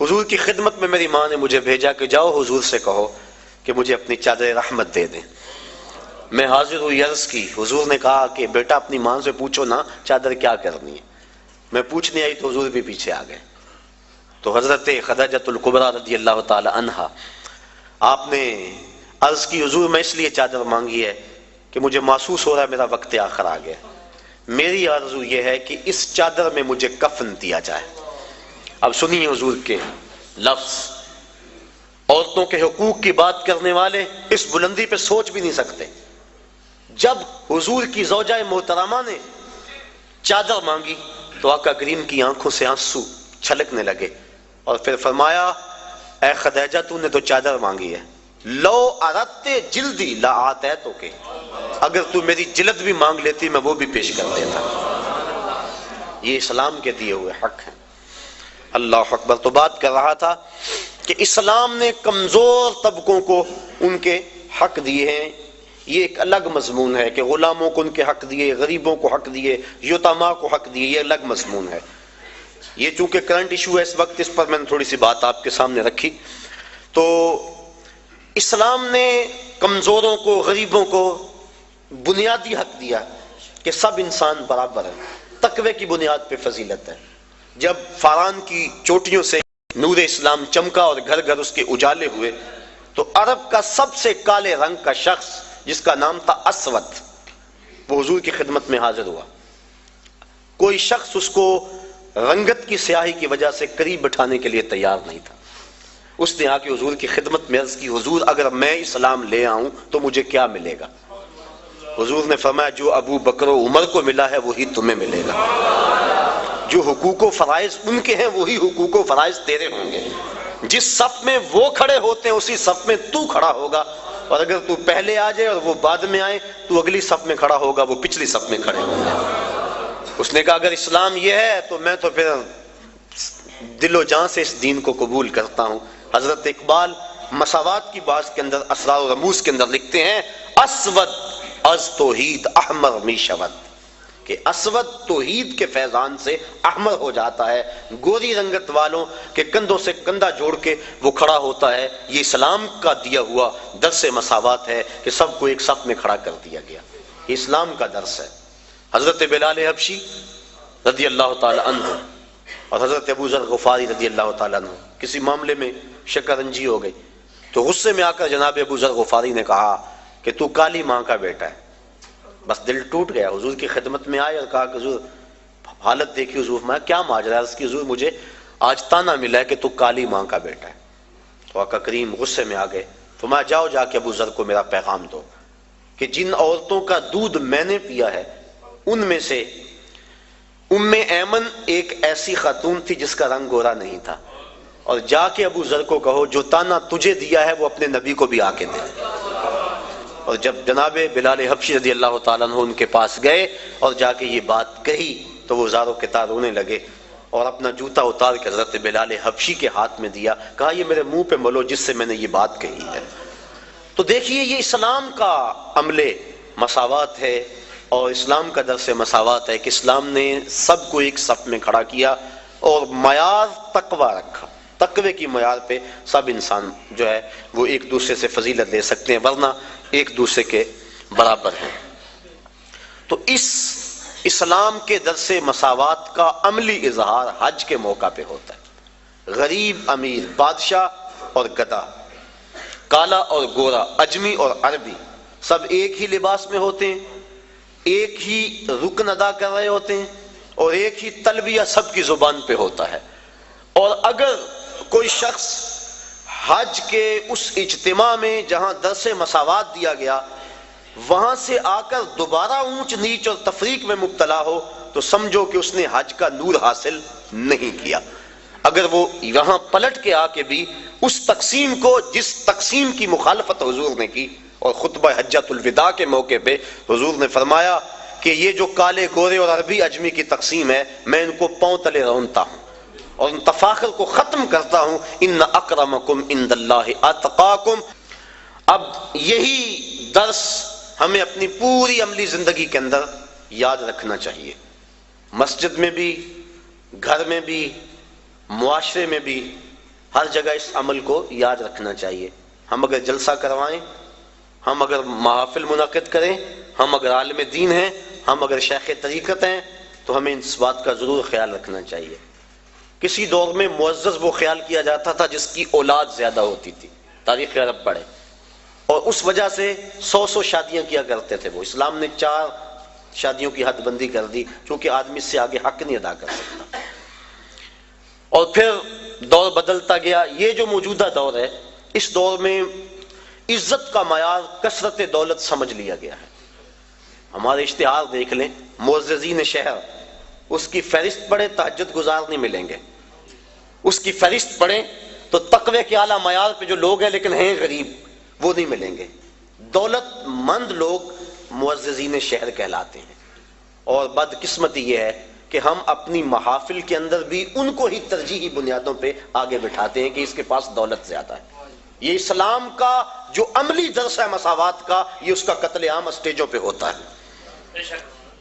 حضور کی خدمت میں میری ماں نے مجھے بھیجا کہ جاؤ حضور سے کہو کہ مجھے اپنی چادر رحمت دے دیں۔ میں حاضر ہوئی، عرض کی، حضور نے کہا کہ بیٹا اپنی ماں سے پوچھو نا چادر کیا کرنی ہے۔ میں پوچھنے آئی تو حضور بھی پیچھے آ گئے۔ تو حضرت خدیجۃ الکبریٰ رضی اللہ تعالی عنہا آپ نے عرض کی، حضور میں اس لیے چادر مانگی ہے کہ مجھے محسوس ہو رہا ہے میرا وقت آخر آ گیا، میری آرزو یہ ہے کہ اس چادر میں مجھے کفن دیا جائے۔ اب سنیے حضور کے لفظ، عورتوں کے حقوق کی بات کرنے والے اس بلندی پہ سوچ بھی نہیں سکتے۔ جب حضور کی زوجہ محترمہ نے چادر مانگی تو آقا کریم کی آنکھوں سے آنسو چھلکنے لگے، اور پھر فرمایا اے خدیجہ تو نے تو چادر مانگی ہے، لو اردت جلدی لا آتیتک، اگر تو میری جلد بھی مانگ لیتی میں وہ بھی پیش کر دیتا۔ یہ اسلام کے دیے ہوئے حق ہیں۔ اللہ اکبر۔ تو بات کر رہا تھا کہ اسلام نے کمزور طبقوں کو ان کے حق دیے ہیں، یہ ایک الگ مضمون ہے کہ غلاموں کو ان کے حق دیے، غریبوں کو حق دیے، یتیماں کو حق دیے، یہ الگ مضمون ہے۔ یہ چونکہ کرنٹ ایشو ہے اس وقت، اس پر میں نے تھوڑی سی بات آپ کے سامنے رکھی۔ تو اسلام نے کمزوروں کو، غریبوں کو بنیادی حق دیا کہ سب انسان برابر ہیں، تقوی کی بنیاد پہ فضیلت ہے۔ جب فاران کی چوٹیوں سے نور اسلام چمکا اور گھر گھر اس کے اجالے ہوئے تو عرب کا سب سے کالے رنگ کا شخص جس کا نام تھا اسود، وہ حضور کی خدمت میں حاضر ہوا۔ کوئی شخص اس کو رنگت کی سیاہی کی وجہ سے قریب بٹھانے کے لیے تیار نہیں تھا۔ اس نے آ کے حضور کی خدمت میں عرض کی، حضور اگر میں اسلام لے آؤں تو مجھے کیا ملے گا؟ حضور نے فرمایا جو ابو بکر و عمر کو ملا ہے وہی تمہیں ملے گا، جو حقوق و فرائض ان کے ہیں وہی حقوق و فرائض تیرے ہوں گے، جس صف میں وہ کھڑے ہوتے ہیں اسی صف میں تو کھڑا ہوگا، اور اگر تو پہلے آ جائے اور وہ بعد میں آئے تو اگلی صف میں کھڑا ہوگا، وہ پچھلی صف میں کھڑے ہوں گے۔ اس نے کہا اگر اسلام یہ ہے تو میں تو پھر دل و جان سے اس دین کو قبول کرتا ہوں۔ حضرت اقبال مساوات کی بات کے اندر اسرار و رموز کے اندر لکھتے ہیں، اسود از توحید احمر می شود، کہ اسود توحید کے فیضان سے احمر ہو جاتا ہے، گوری رنگت والوں کے کندھوں سے کندھا جوڑ کے وہ کھڑا ہوتا ہے۔ یہ اسلام کا دیا ہوا درس مساوات ہے کہ سب کو ایک صف میں کھڑا کر دیا گیا، یہ اسلام کا درس ہے۔ حضرت بلال حبشی رضی اللہ تعالی عنہ اور حضرت ابو ذر غفاری رضی اللہ تعالی عنہ کسی معاملے میں شکنجی ہو گئی تو غصے میں آ کر جناب ابو ذر غفاری نے کہا کہ تو کالی ماں کا بیٹا ہے۔ بس دل ٹوٹ گیا، حضور کی خدمت میں آئے اور کہا کہ حضور حالت دیکھی، حضور میں کیا ماجرا ہے؟ اس کی حضور مجھے آج تانا ملا ہے کہ تو کالی ماں کا بیٹا ہے۔ تو آقا کریم غصے میں آ گئے، فرمایا جاؤ جا کے ابو ذر کو میرا پیغام دو کہ جن عورتوں کا دودھ میں نے پیا ہے ان میں سے ام ایمن ایک ایسی خاتون تھی جس کا رنگ گورا نہیں تھا، اور جا کے ابو ذر کو کہو جو تانا تجھے دیا ہے وہ اپنے نبی کو بھی آ کے دے۔ اور جب جناب بلال حبشی رضی اللہ تعالیٰ عنہ ان کے پاس گئے اور جا کے یہ بات کہی تو وہ زاروں کے تار رونے لگے اور اپنا جوتا اتار کے حضرت بلال حبشی کے ہاتھ میں دیا، کہا یہ میرے منہ پہ ملو جس سے میں نے یہ بات کہی ہے۔ تو دیکھیے یہ اسلام کا عمل مساوات ہے اور اسلام کا درس مساوات ہے کہ اسلام نے سب کو ایک صف میں کھڑا کیا اور معیار تقوی رکھا، تقوی کی معیار پہ سب انسان جو ہے وہ ایک دوسرے سے فضیلت لے سکتے ہیں، ورنہ ایک دوسرے کے برابر ہیں۔ تو اس اسلام کے درس مساوات کا عملی اظہار حج کے موقع پہ ہوتا ہے۔ غریب امیر، بادشاہ اور گدھا، کالا اور گورا، اجمی اور عربی، سب ایک ہی لباس میں ہوتے ہیں، ایک ہی رکن ادا کر رہے ہوتے ہیں، اور ایک ہی تلبیہ سب کی زبان پہ ہوتا ہے۔ اور اگر کوئی شخص حج کے اس اجتماع میں جہاں درس مساوات دیا گیا وہاں سے آ کر دوبارہ اونچ نیچ اور تفریق میں مبتلا ہو تو سمجھو کہ اس نے حج کا نور حاصل نہیں کیا۔ اگر وہ یہاں پلٹ کے آ کے بھی اس تقسیم کو، جس تقسیم کی مخالفت حضور نے کی، اور خطبہ حجۃ الوداع کے موقع پہ حضور نے فرمایا کہ یہ جو کالے گورے اور عربی اجمی کی تقسیم ہے میں ان کو پاؤں تلے رونتا ہوں اور ان تفاخر کو ختم کرتا ہوں، ان اکرمکم عند اللہ اتقاکم۔ اب یہی درس ہمیں اپنی پوری عملی زندگی کے اندر یاد رکھنا چاہیے، مسجد میں بھی، گھر میں بھی، معاشرے میں بھی، ہر جگہ اس عمل کو یاد رکھنا چاہیے۔ ہم اگر جلسہ کروائیں، ہم اگر محافل منعقد کریں، ہم اگر عالم دین ہیں، ہم اگر شیخ طریقت ہیں، تو ہمیں اس بات کا ضرور خیال رکھنا چاہیے۔ کسی دور میں معزز وہ خیال کیا جاتا تھا جس کی اولاد زیادہ ہوتی تھی، تاریخ عرب پڑھے، اور اس وجہ سے 100 شادیاں کیا کرتے تھے وہ۔ اسلام نے 4 شادیوں کی حد بندی کر دی کیونکہ آدمی اس سے آگے حق نہیں ادا کر سکتا۔ اور پھر دور بدلتا گیا۔ یہ جو موجودہ دور ہے، اس دور میں عزت کا معیار کثرت دولت سمجھ لیا گیا ہے۔ ہمارے اشتہار دیکھ لیں، معززین شہر، اس کی فہرست پڑھیں تہجد گزار نہیں ملیں گے، اس کی فہرست پڑھیں تو تقوی کے اعلیٰ معیار پہ جو لوگ ہیں لیکن ہیں غریب، وہ نہیں ملیں گے۔ دولت مند لوگ معززین شہر کہلاتے ہیں۔ اور بدقسمتی یہ ہے کہ ہم اپنی محافل کے اندر بھی ان کو ہی ترجیحی بنیادوں پہ آگے بٹھاتے ہیں کہ اس کے پاس دولت زیادہ ہے۔ یہ اسلام کا جو عملی درس ہے مساوات کا، یہ اس کا قتل عام اسٹیجوں پہ ہوتا ہے۔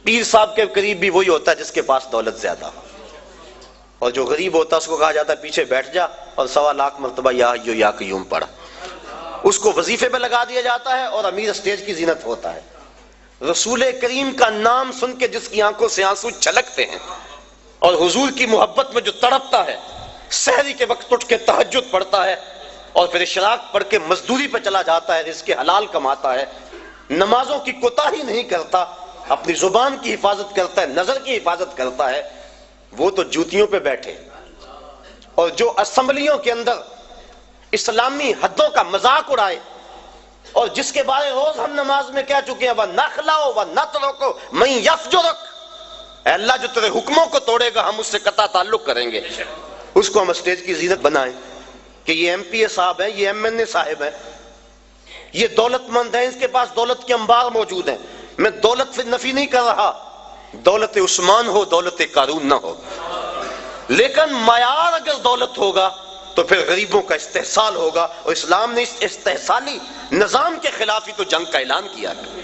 پیر صاحب کے قریب بھی وہی ہوتا ہے جس کے پاس دولت زیادہ ہو، اور جو غریب ہوتا ہے اس کو کہا جاتا ہے پیچھے بیٹھ جا اور 1.25 لاکھ مرتبہ یا حی یا قیوم پڑھ۔ اس کو وظیفے پہ لگا دیا جاتا ہے اور امیر اسٹیج کی زینت ہوتا ہے۔ رسول کریم کا نام سن کے جس کی آنکھوں سے آنسو چھلکتے ہیں اور حضور کی محبت میں جو تڑپتا ہے، سحری کے وقت اٹھ کے تہجد پڑھتا ہے اور پھر اشراق پڑھ کے مزدوری پہ چلا جاتا ہے، رزق حلال کماتا ہے، نمازوں کی کوتاہی نہیں کرتا، اپنی زبان کی حفاظت کرتا ہے، نظر کی حفاظت کرتا ہے، وہ تو جوتیوں پہ بیٹھے۔ اور جو اسمبلیوں کے اندر اسلامی حدوں کا مذاق اڑائے اور جس کے بارے روز ہم نماز میں کہہ چکے ہیں وَنَخْلَعُ وَنَتْرُكُ مَن يَفْجُرُكَ، اے اللہ جو تیرے حکموں کو توڑے گا ہم اس سے قطع تعلق کریں گے۔ اس کو ہم اسٹیج کی زینت بنائیں کہ یہ ایم پی اے صاحب ہیں، یہ ایم این اے صاحب ہیں، یہ دولت مند ہیں، اس کے پاس دولت کے انبار موجود ہیں۔ میں دولت سے نفی نہیں کر رہا، دولت عثمان ہو، دولت قارون نہ ہو، لیکن معیار اگر دولت ہوگا تو پھر غریبوں کا استحصال ہوگا، اور اسلام نے اس استحصالی نظام کے خلاف ہی تو جنگ کا اعلان کیا ہے۔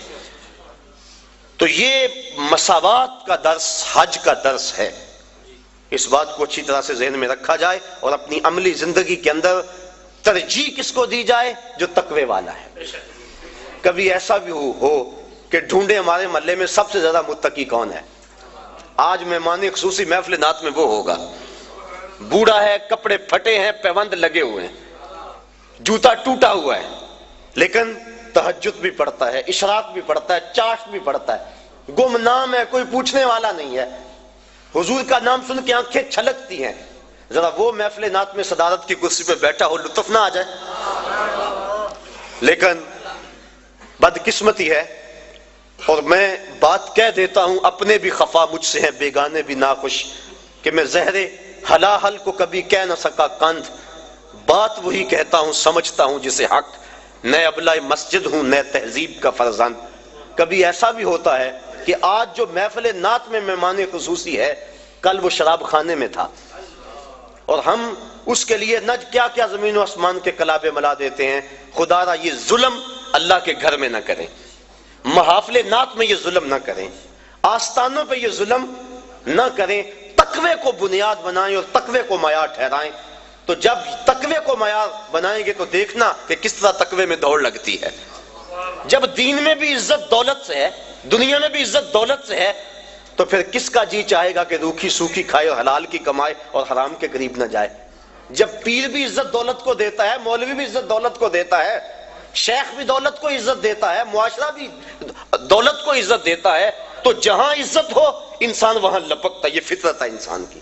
تو یہ مساوات کا درس حج کا درس ہے۔ اس بات کو اچھی طرح سے ذہن میں رکھا جائے اور اپنی عملی زندگی کے اندر ترجیح کس کو دی جائے؟ جو تقوی والا ہے۔ کبھی ایسا بھی ہو کہ ڈھونڈے ہمارے محلے میں سب سے زیادہ متقی کون ہے، آج مہمان خصوصی محفل نعت میں وہ ہوگا، بوڑھا ہے، کپڑے پھٹے ہیں، پیوند لگے ہوئے ہیں، جوتا ٹوٹا ہوا ہے، لیکن تہجد بھی پڑھتا ہے، اشراق بھی پڑھتا ہے، چاشت بھی پڑھتا ہے، گمنام ہے، کوئی پوچھنے والا نہیں ہے، حضور کا نام سن کے آنکھیں چھلکتی ہیں۔ ذرا وہ محفل نعت میں صدارت کی کرسی پہ بیٹھا ہو، لطف نہ آ جائے؟ لیکن بدقسمتی ہے، اور میں بات کہہ دیتا ہوں، اپنے بھی خفا مجھ سے ہیں، بیگانے بھی ناخوش، کہ میں زہر حلاحل کو کبھی کہہ نہ سکا کندھ، بات وہی کہتا ہوں سمجھتا ہوں جسے حق، نئے ابلہ مسجد ہوں نئے تہذیب کا فرزند۔ کبھی ایسا بھی ہوتا ہے کہ آج جو محفل نعت میں مہمان خصوصی ہے، کل وہ شراب خانے میں تھا، اور ہم اس کے لیے نہ کیا کیا زمین و آسمان کے کلابے ملا دیتے ہیں۔ خدا را یہ ظلم اللہ کے گھر میں نہ کریں، محافل نعت میں یہ ظلم نہ کریں، آستانوں پہ یہ ظلم نہ کریں، تقوی کو بنیاد بنائیں اور تقوی کو معیار ٹھہرائیں۔ تو جب تقوی کو معیار بنائیں گے تو دیکھنا کہ کس طرح تقوی میں دوڑ لگتی ہے۔ جب دین میں بھی عزت دولت سے ہے، دنیا میں بھی عزت دولت سے ہے، تو پھر کس کا جی چاہے گا کہ روکھی سوکھی کھائے اور حلال کی کمائے اور حرام کے قریب نہ جائے؟ جب پیر بھی عزت دولت کو دیتا ہے، مولوی بھی عزت دولت کو دیتا ہے، شیخ بھی دولت کو عزت دیتا ہے، معاشرہ بھی دولت کو عزت دیتا ہے، تو جہاں عزت ہو انسان وہاں لپکتا ہے۔ یہ فطرت ہے انسان کی۔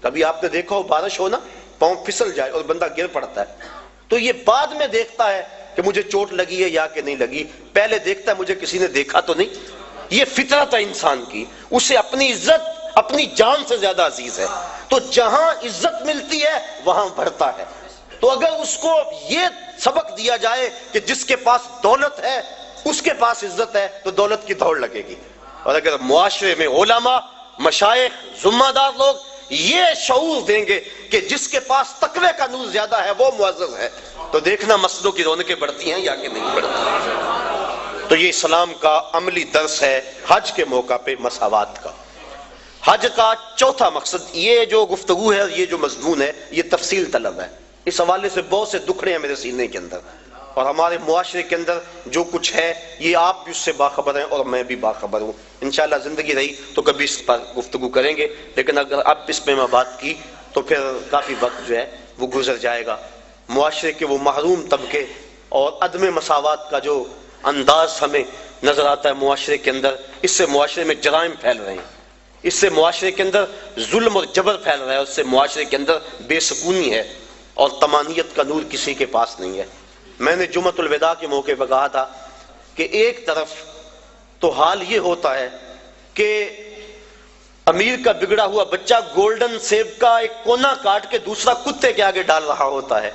کبھی آپ نے دیکھا ہو بارش ہو نا، پاؤں پھسل جائے اور بندہ گر پڑتا ہے، تو یہ بعد میں دیکھتا ہے کہ مجھے چوٹ لگی ہے یا کہ نہیں لگی، پہلے دیکھتا ہے مجھے کسی نے دیکھا تو نہیں۔ یہ فطرت ہے انسان کی، اسے اپنی عزت اپنی جان سے زیادہ عزیز ہے، تو جہاں عزت ملتی ہے وہاں بڑھتا ہے۔ تو اگر اس کو یہ سبق دیا جائے کہ جس کے پاس دولت ہے اس کے پاس عزت ہے، تو دولت کی دوڑ لگے گی۔ اور اگر معاشرے میں علماء، مشائخ، ذمہ دار لوگ یہ شعور دیں گے کہ جس کے پاس تقوی کا نور زیادہ ہے وہ معزز ہے، تو دیکھنا مسجدوں کی رونقیں بڑھتی ہیں یا کہ نہیں بڑھتی۔ تو یہ اسلام کا عملی درس ہے حج کے موقع پہ مساوات کا۔ حج کا چوتھا مقصد، یہ جو گفتگو ہے، یہ جو مضمون ہے، یہ تفصیل طلب ہے۔ اس حوالے سے بہت سے دکھڑے ہیں میرے سینے کے اندر، اور ہمارے معاشرے کے اندر جو کچھ ہے یہ آپ بھی اس سے باخبر ہیں اور میں بھی باخبر ہوں۔ انشاءاللہ زندگی رہی تو کبھی اس پر گفتگو کریں گے، لیکن اگر اب اس پہ میں بات کی تو پھر کافی وقت جو ہے وہ گزر جائے گا۔ معاشرے کے وہ محروم طبقے اور عدم مساوات کا جو انداز ہمیں نظر آتا ہے معاشرے کے اندر، اس سے معاشرے میں جرائم پھیل رہے ہیں، اس سے معاشرے کے اندر ظلم اور جبر پھیل رہا ہے، اس سے معاشرے کے اندر بے سکونی ہے اور طمانینت کا نور کسی کے پاس نہیں ہے۔ میں نے جمعۃ الوداع کے موقع پہ کہا تھا کہ ایک طرف تو حال یہ ہوتا ہے کہ امیر کا بگڑا ہوا بچہ گولڈن سیب کا ایک کونا کاٹ کے دوسرا کتے کے آگے ڈال رہا ہوتا ہے،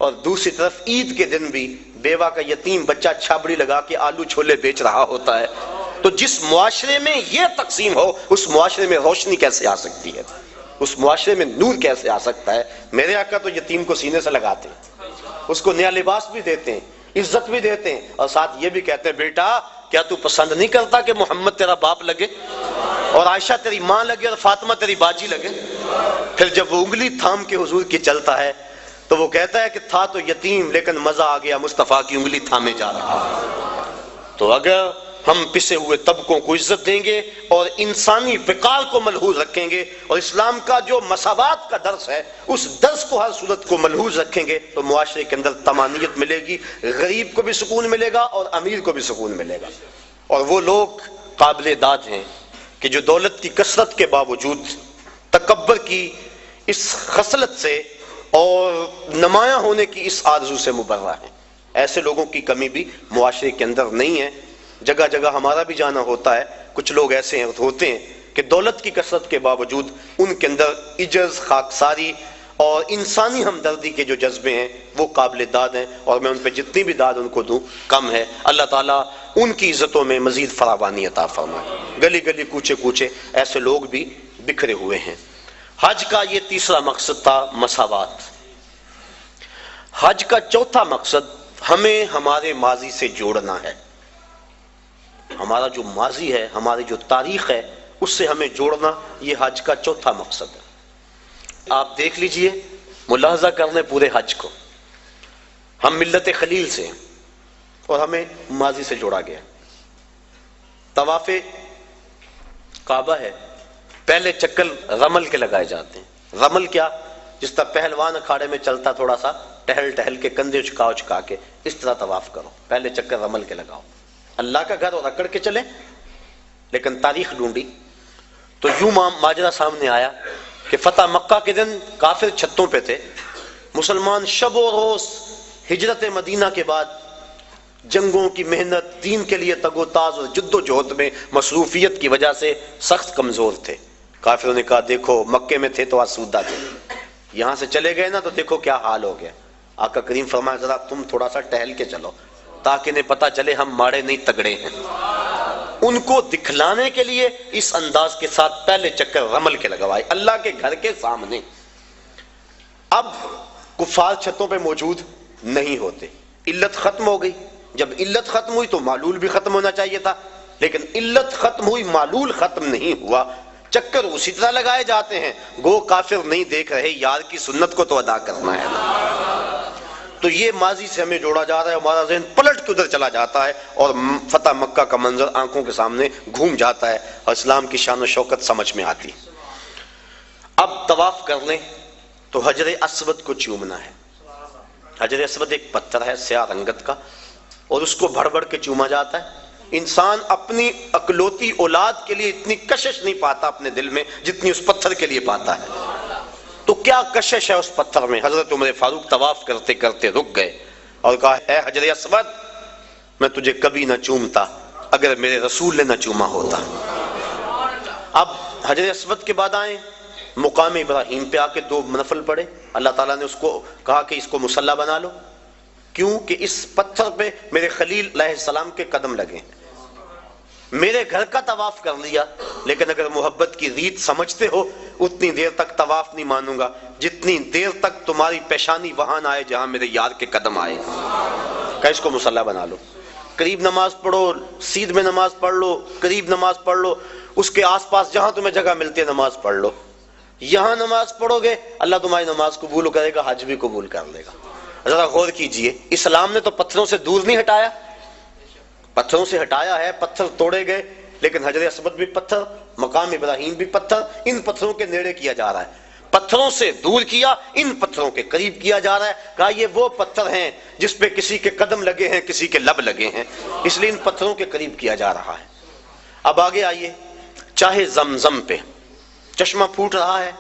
اور دوسری طرف عید کے دن بھی بیوہ کا یتیم بچہ چھابڑی لگا کے آلو چھولے بیچ رہا ہوتا ہے۔ تو جس معاشرے میں یہ تقسیم ہو اس معاشرے میں روشنی کیسے آ سکتی ہے، اس معاشرے میں نور کیسے آ سکتا ہے؟ میرے آقا تو یتیم کو سینے سے لگاتے ہیں، اس کو نیا لباس بھی دیتے ہیں، عزت بھی دیتے ہیں، اور ساتھ یہ بھی کہتے ہیں بیٹا کیا تو پسند نہیں کرتا کہ محمد تیرا باپ لگے اور عائشہ تیری ماں لگے اور فاطمہ تیری باجی لگے؟ پھر جب وہ انگلی تھام کے حضور کی چلتا ہے تو وہ کہتا ہے کہ تھا تو یتیم لیکن مزہ آ گیا مصطفیٰ کی انگلی تھامے جا رہا۔ تو اگر ہم پسے ہوئے طبقوں کو عزت دیں گے اور انسانی وقار کو ملحوظ رکھیں گے اور اسلام کا جو مساوات کا درس ہے اس درس کو ہر صورت کو ملحوظ رکھیں گے، تو معاشرے کے اندر طمانینت ملے گی، غریب کو بھی سکون ملے گا اور امیر کو بھی سکون ملے گا۔ اور وہ لوگ قابل داد ہیں کہ جو دولت کی کثرت کے باوجود تکبر کی اس خصلت سے اور نمایاں ہونے کی اس آرزو سے مبرہ ہیں۔ ایسے لوگوں کی کمی بھی معاشرے کے اندر نہیں ہے۔ جگہ جگہ ہمارا بھی جانا ہوتا ہے، کچھ لوگ ایسے ہوتے ہیں کہ دولت کی کثرت کے باوجود ان کے اندر عجز، خاکساری اور انسانی ہمدردی کے جو جذبے ہیں وہ قابل داد ہیں، اور میں ان پہ جتنی بھی داد ان کو دوں کم ہے۔ اللہ تعالیٰ ان کی عزتوں میں مزید فراوانی عطا فرمائے۔ گلی گلی کوچے کوچے ایسے لوگ بھی بکھرے ہوئے ہیں۔ حج کا یہ تیسرا مقصد تھا مساوات۔ حج کا چوتھا مقصد ہمیں ہمارے ماضی سے جوڑنا ہے۔ ہمارا جو ماضی ہے، ہماری جو تاریخ ہے، اس سے ہمیں جوڑنا، یہ حج کا چوتھا مقصد ہے۔ آپ دیکھ لیجئے، ملاحظہ کر لیں پورے حج کو، ہم ملت خلیل سے ہیں اور ہمیں ماضی سے جوڑا گیا۔ طواف کعبہ ہے، پہلے چکر رمل کے لگائے جاتے ہیں۔ رمل کیا؟ جس طرح پہلوان اکھاڑے میں چلتا تھوڑا سا ٹہل ٹہل کے کندھے چکا کے، اس طرح طواف کرو، پہلے چکر رمل کے لگاؤ۔ اللہ کا گھر اور اکڑ کے چلے، لیکن تاریخ ڈھونڈی تو یوں ماجرا سامنے آیا کہ فتح مکہ کے دن کافر چھتوں پہ تھے، مسلمان شب و روز ہجرت مدینہ کے بعد جنگوں کی محنت، دین کے لیے تگ و تاز اور جد و جہد میں مصروفیت کی وجہ سے سخت کمزور تھے۔ کافروں نے کہا دیکھو مکے میں تھے تو آسودہ تھے، یہاں سے چلے گئے نا تو دیکھو کیا حال ہو گیا۔ آقا کریم فرمایا ذرا تم تھوڑا سا ٹہل کے چلو تاکہ انہیں پتہ چلے ہم ماڑے نہیں تگڑے ہیں۔ ان کو دکھلانے کے لیے اس انداز کے ساتھ پہلے چکر رمل کے لگوائے اللہ کے گھر کے سامنے۔ اب کفار چھتوں پہ موجود نہیں ہوتے، علت ختم ہو گئی۔ جب علت ختم ہوئی تو معلول بھی ختم ہونا چاہیے تھا، لیکن علت ختم ہوئی معلول ختم نہیں ہوا، چکر اسی طرح لگائے جاتے ہیں۔ گو کافر نہیں دیکھ رہے، یار کی سنت کو تو ادا کرنا ہے۔ تو یہ ماضی سے ہمیں جوڑا جا رہا ہے، ہمارا ذہن پلٹ کے ادھر چلا جاتا ہے اور فتح مکہ کا منظر آنکھوں کے سامنے گھوم جاتا ہے اور اسلام کی شان و شوکت سمجھ میں آتی. اب طواف کر لیں تو حجر اسود کو چومنا ہے. حجر اسود ایک پتھر ہے سیاہ رنگت کا، اور اس کو بھڑ بھڑ کے چوما جاتا ہے. انسان اپنی اکلوتی اولاد کے لیے اتنی کشش نہیں پاتا اپنے دل میں جتنی اس پتھر کے لیے پاتا ہے. تو کیا کشش ہے اس پتھر میں. حضرت عمر فاروق طواف کرتے کرتے رک گئے اور کہا اے حجر اسود، میں تجھے کبھی نہ چومتا اگر میرے رسول نے نہ چوما ہوتا. اب حجر اسود کے بعد آئیں مقام ابراہیم پہ آ کے 2 نفل پڑھے. اللہ تعالیٰ نے اس کو کہا کہ اس کو مصلی بنا لو، کیوں کہ اس پتھر پہ میرے خلیل علیہ السلام کے قدم لگے. میرے گھر کا طواف کر لیا، لیکن اگر محبت کی ریت سمجھتے ہو اتنی دیر تک طواف نہیں مانوں گا جتنی دیر تک تمہاری پیشانی وہاں نہ آئے جہاں میرے یار کے قدم آئے. کہ اس کو مصلی بنا لو. قریب نماز پڑھو، سیدھ میں نماز پڑھ لو، قریب نماز پڑھ لو، اس کے آس پاس جہاں تمہیں جگہ ملتی ہے نماز پڑھ لو. یہاں نماز پڑھو گے اللہ تمہاری نماز قبول کرے گا، حج بھی قبول کر لے گا. ذرا غور کیجئے، اسلام نے تو پتھروں سے دور نہیں ہٹایا، پتھروں سے ہٹایا ہے، پتھر توڑے گئے، لیکن حجر اسود بھی پتھر، مقام ابراہیم بھی پتھر، ان پتھروں کے نیڑے کیا جا رہا ہے. پتھروں سے دور کیا، ان پتھروں کے قریب کیا جا رہا ہے. کہا یہ وہ پتھر ہیں جس پہ کسی کے قدم لگے ہیں، کسی کے لب لگے ہیں، اس لیے ان پتھروں کے قریب کیا جا رہا ہے. اب آگے آئیے، چاہے زمزم پہ چشمہ پھوٹ رہا ہے،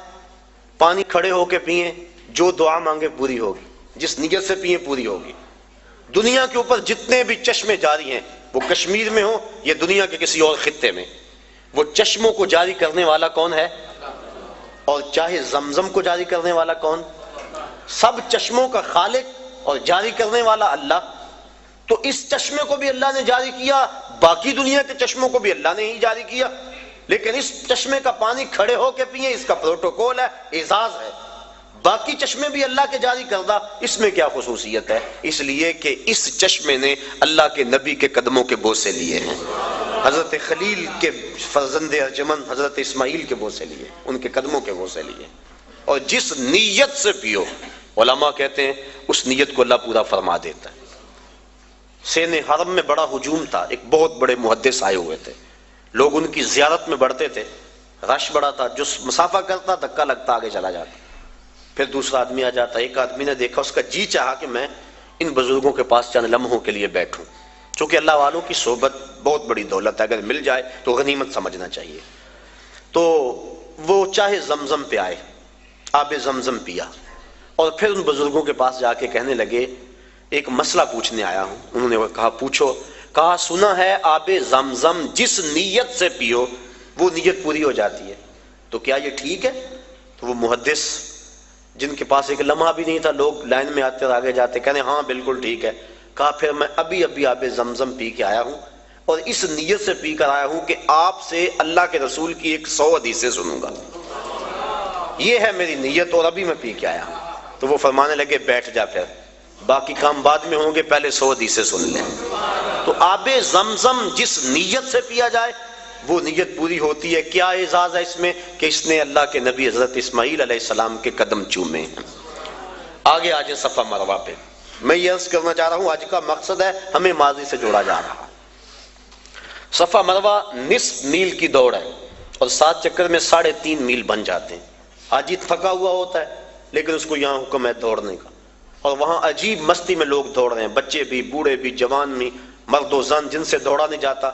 پانی کھڑے ہو کے پئیں، جو دعا مانگے پوری ہوگی، جس نیت سے پئیں پوری ہوگی. دنیا کے اوپر جتنے بھی چشمے جاری ہیں، وہ کشمیر میں ہو یا دنیا کے کسی اور خطے میں، وہ چشموں کو جاری کرنے والا کون ہے؟ اور چاہے زمزم کو جاری کرنے والا کون؟ سب چشموں کا خالق اور جاری کرنے والا اللہ. تو اس چشمے کو بھی اللہ نے جاری کیا، باقی دنیا کے چشموں کو بھی اللہ نے ہی جاری کیا، لیکن اس چشمے کا پانی کھڑے ہو کے پئیں، اس کا پروٹوکول ہے، اعزاز ہے. باقی چشمے بھی اللہ کے جاری کردہ، اس میں کیا خصوصیت ہے؟ اس لیے کہ اس چشمے نے اللہ کے نبی کے قدموں کے بوسے لیے ہیں، حضرت خلیل کے فرزند ارجمن حضرت اسماعیل کے بوسے لیے، ان کے قدموں کے بوسے لیے. اور جس نیت سے پیو، علماء کہتے ہیں اس نیت کو اللہ پورا فرما دیتا ہے. سین حرم میں بڑا ہجوم تھا، ایک بہت بڑے محدث آئے ہوئے تھے، لوگ ان کی زیارت میں بڑھتے تھے، رش بڑا تھا، جو مسافہ کرتا دھکا لگتا آگے چلا جاتا. پھر دوسرا آدمی آ جاتا. ایک آدمی نے دیکھا، اس کا جی چاہا کہ میں ان بزرگوں کے پاس چند لمحوں کے لیے بیٹھوں، چونکہ اللہ والوں کی صحبت بہت بڑی دولت ہے، اگر مل جائے تو غنیمت سمجھنا چاہیے. تو وہ چاہے زمزم پہ آئے، آب زمزم پیا، اور پھر ان بزرگوں کے پاس جا کے کہنے لگے ایک مسئلہ پوچھنے آیا ہوں. انہوں نے کہا پوچھو. کہا سنا ہے آب زمزم جس نیت سے پیو وہ نیت پوری ہو جاتی ہے، تو کیا یہ ٹھیک ہے؟ تو وہ محدث جن کے پاس ایک لمحہ بھی نہیں تھا، لوگ لائن میں آتے اور آگے جاتے، کہنے ہاں بالکل ٹھیک ہے. کہا پھر میں ابھی آب زمزم پی کے آیا ہوں، اور اس نیت سے پی کر آیا ہوں کہ آپ سے اللہ کے رسول کی 100 حدیثیں سنوں گا، یہ ہے میری نیت، اور ابھی میں پی کے آیا ہوں. تو وہ فرمانے لگے بیٹھ جا، پھر باقی کام بعد میں ہوں گے، پہلے 100 حدیثیں سن لیں. تو آب زمزم جس نیت سے پیا جائے وہ نیت پوری ہوتی ہے. کیا اعزاز ہے اس میں کہ اس نے اللہ کے نبی حضرت اسماعیل علیہ السلام کے قدم چومے ہیں. آگے آج صفا مروہ پہ میں یہ عرض کرنا چاہ رہا ہوں، آج کا مقصد ہے ہمیں ماضی سے جوڑا جا رہا. صفا مروہ نصف میل کی دوڑ ہے، اور 7 چکر میں 3.5 میل بن جاتے ہیں. حاجی تھکا ہوا ہوتا ہے، لیکن اس کو یہاں حکم ہے دوڑنے کا، اور وہاں عجیب مستی میں لوگ دوڑ رہے ہیں، بچے بھی، بوڑھے بھی، جوان بھی، مرد و زن. جن سے دوڑا نہیں جاتا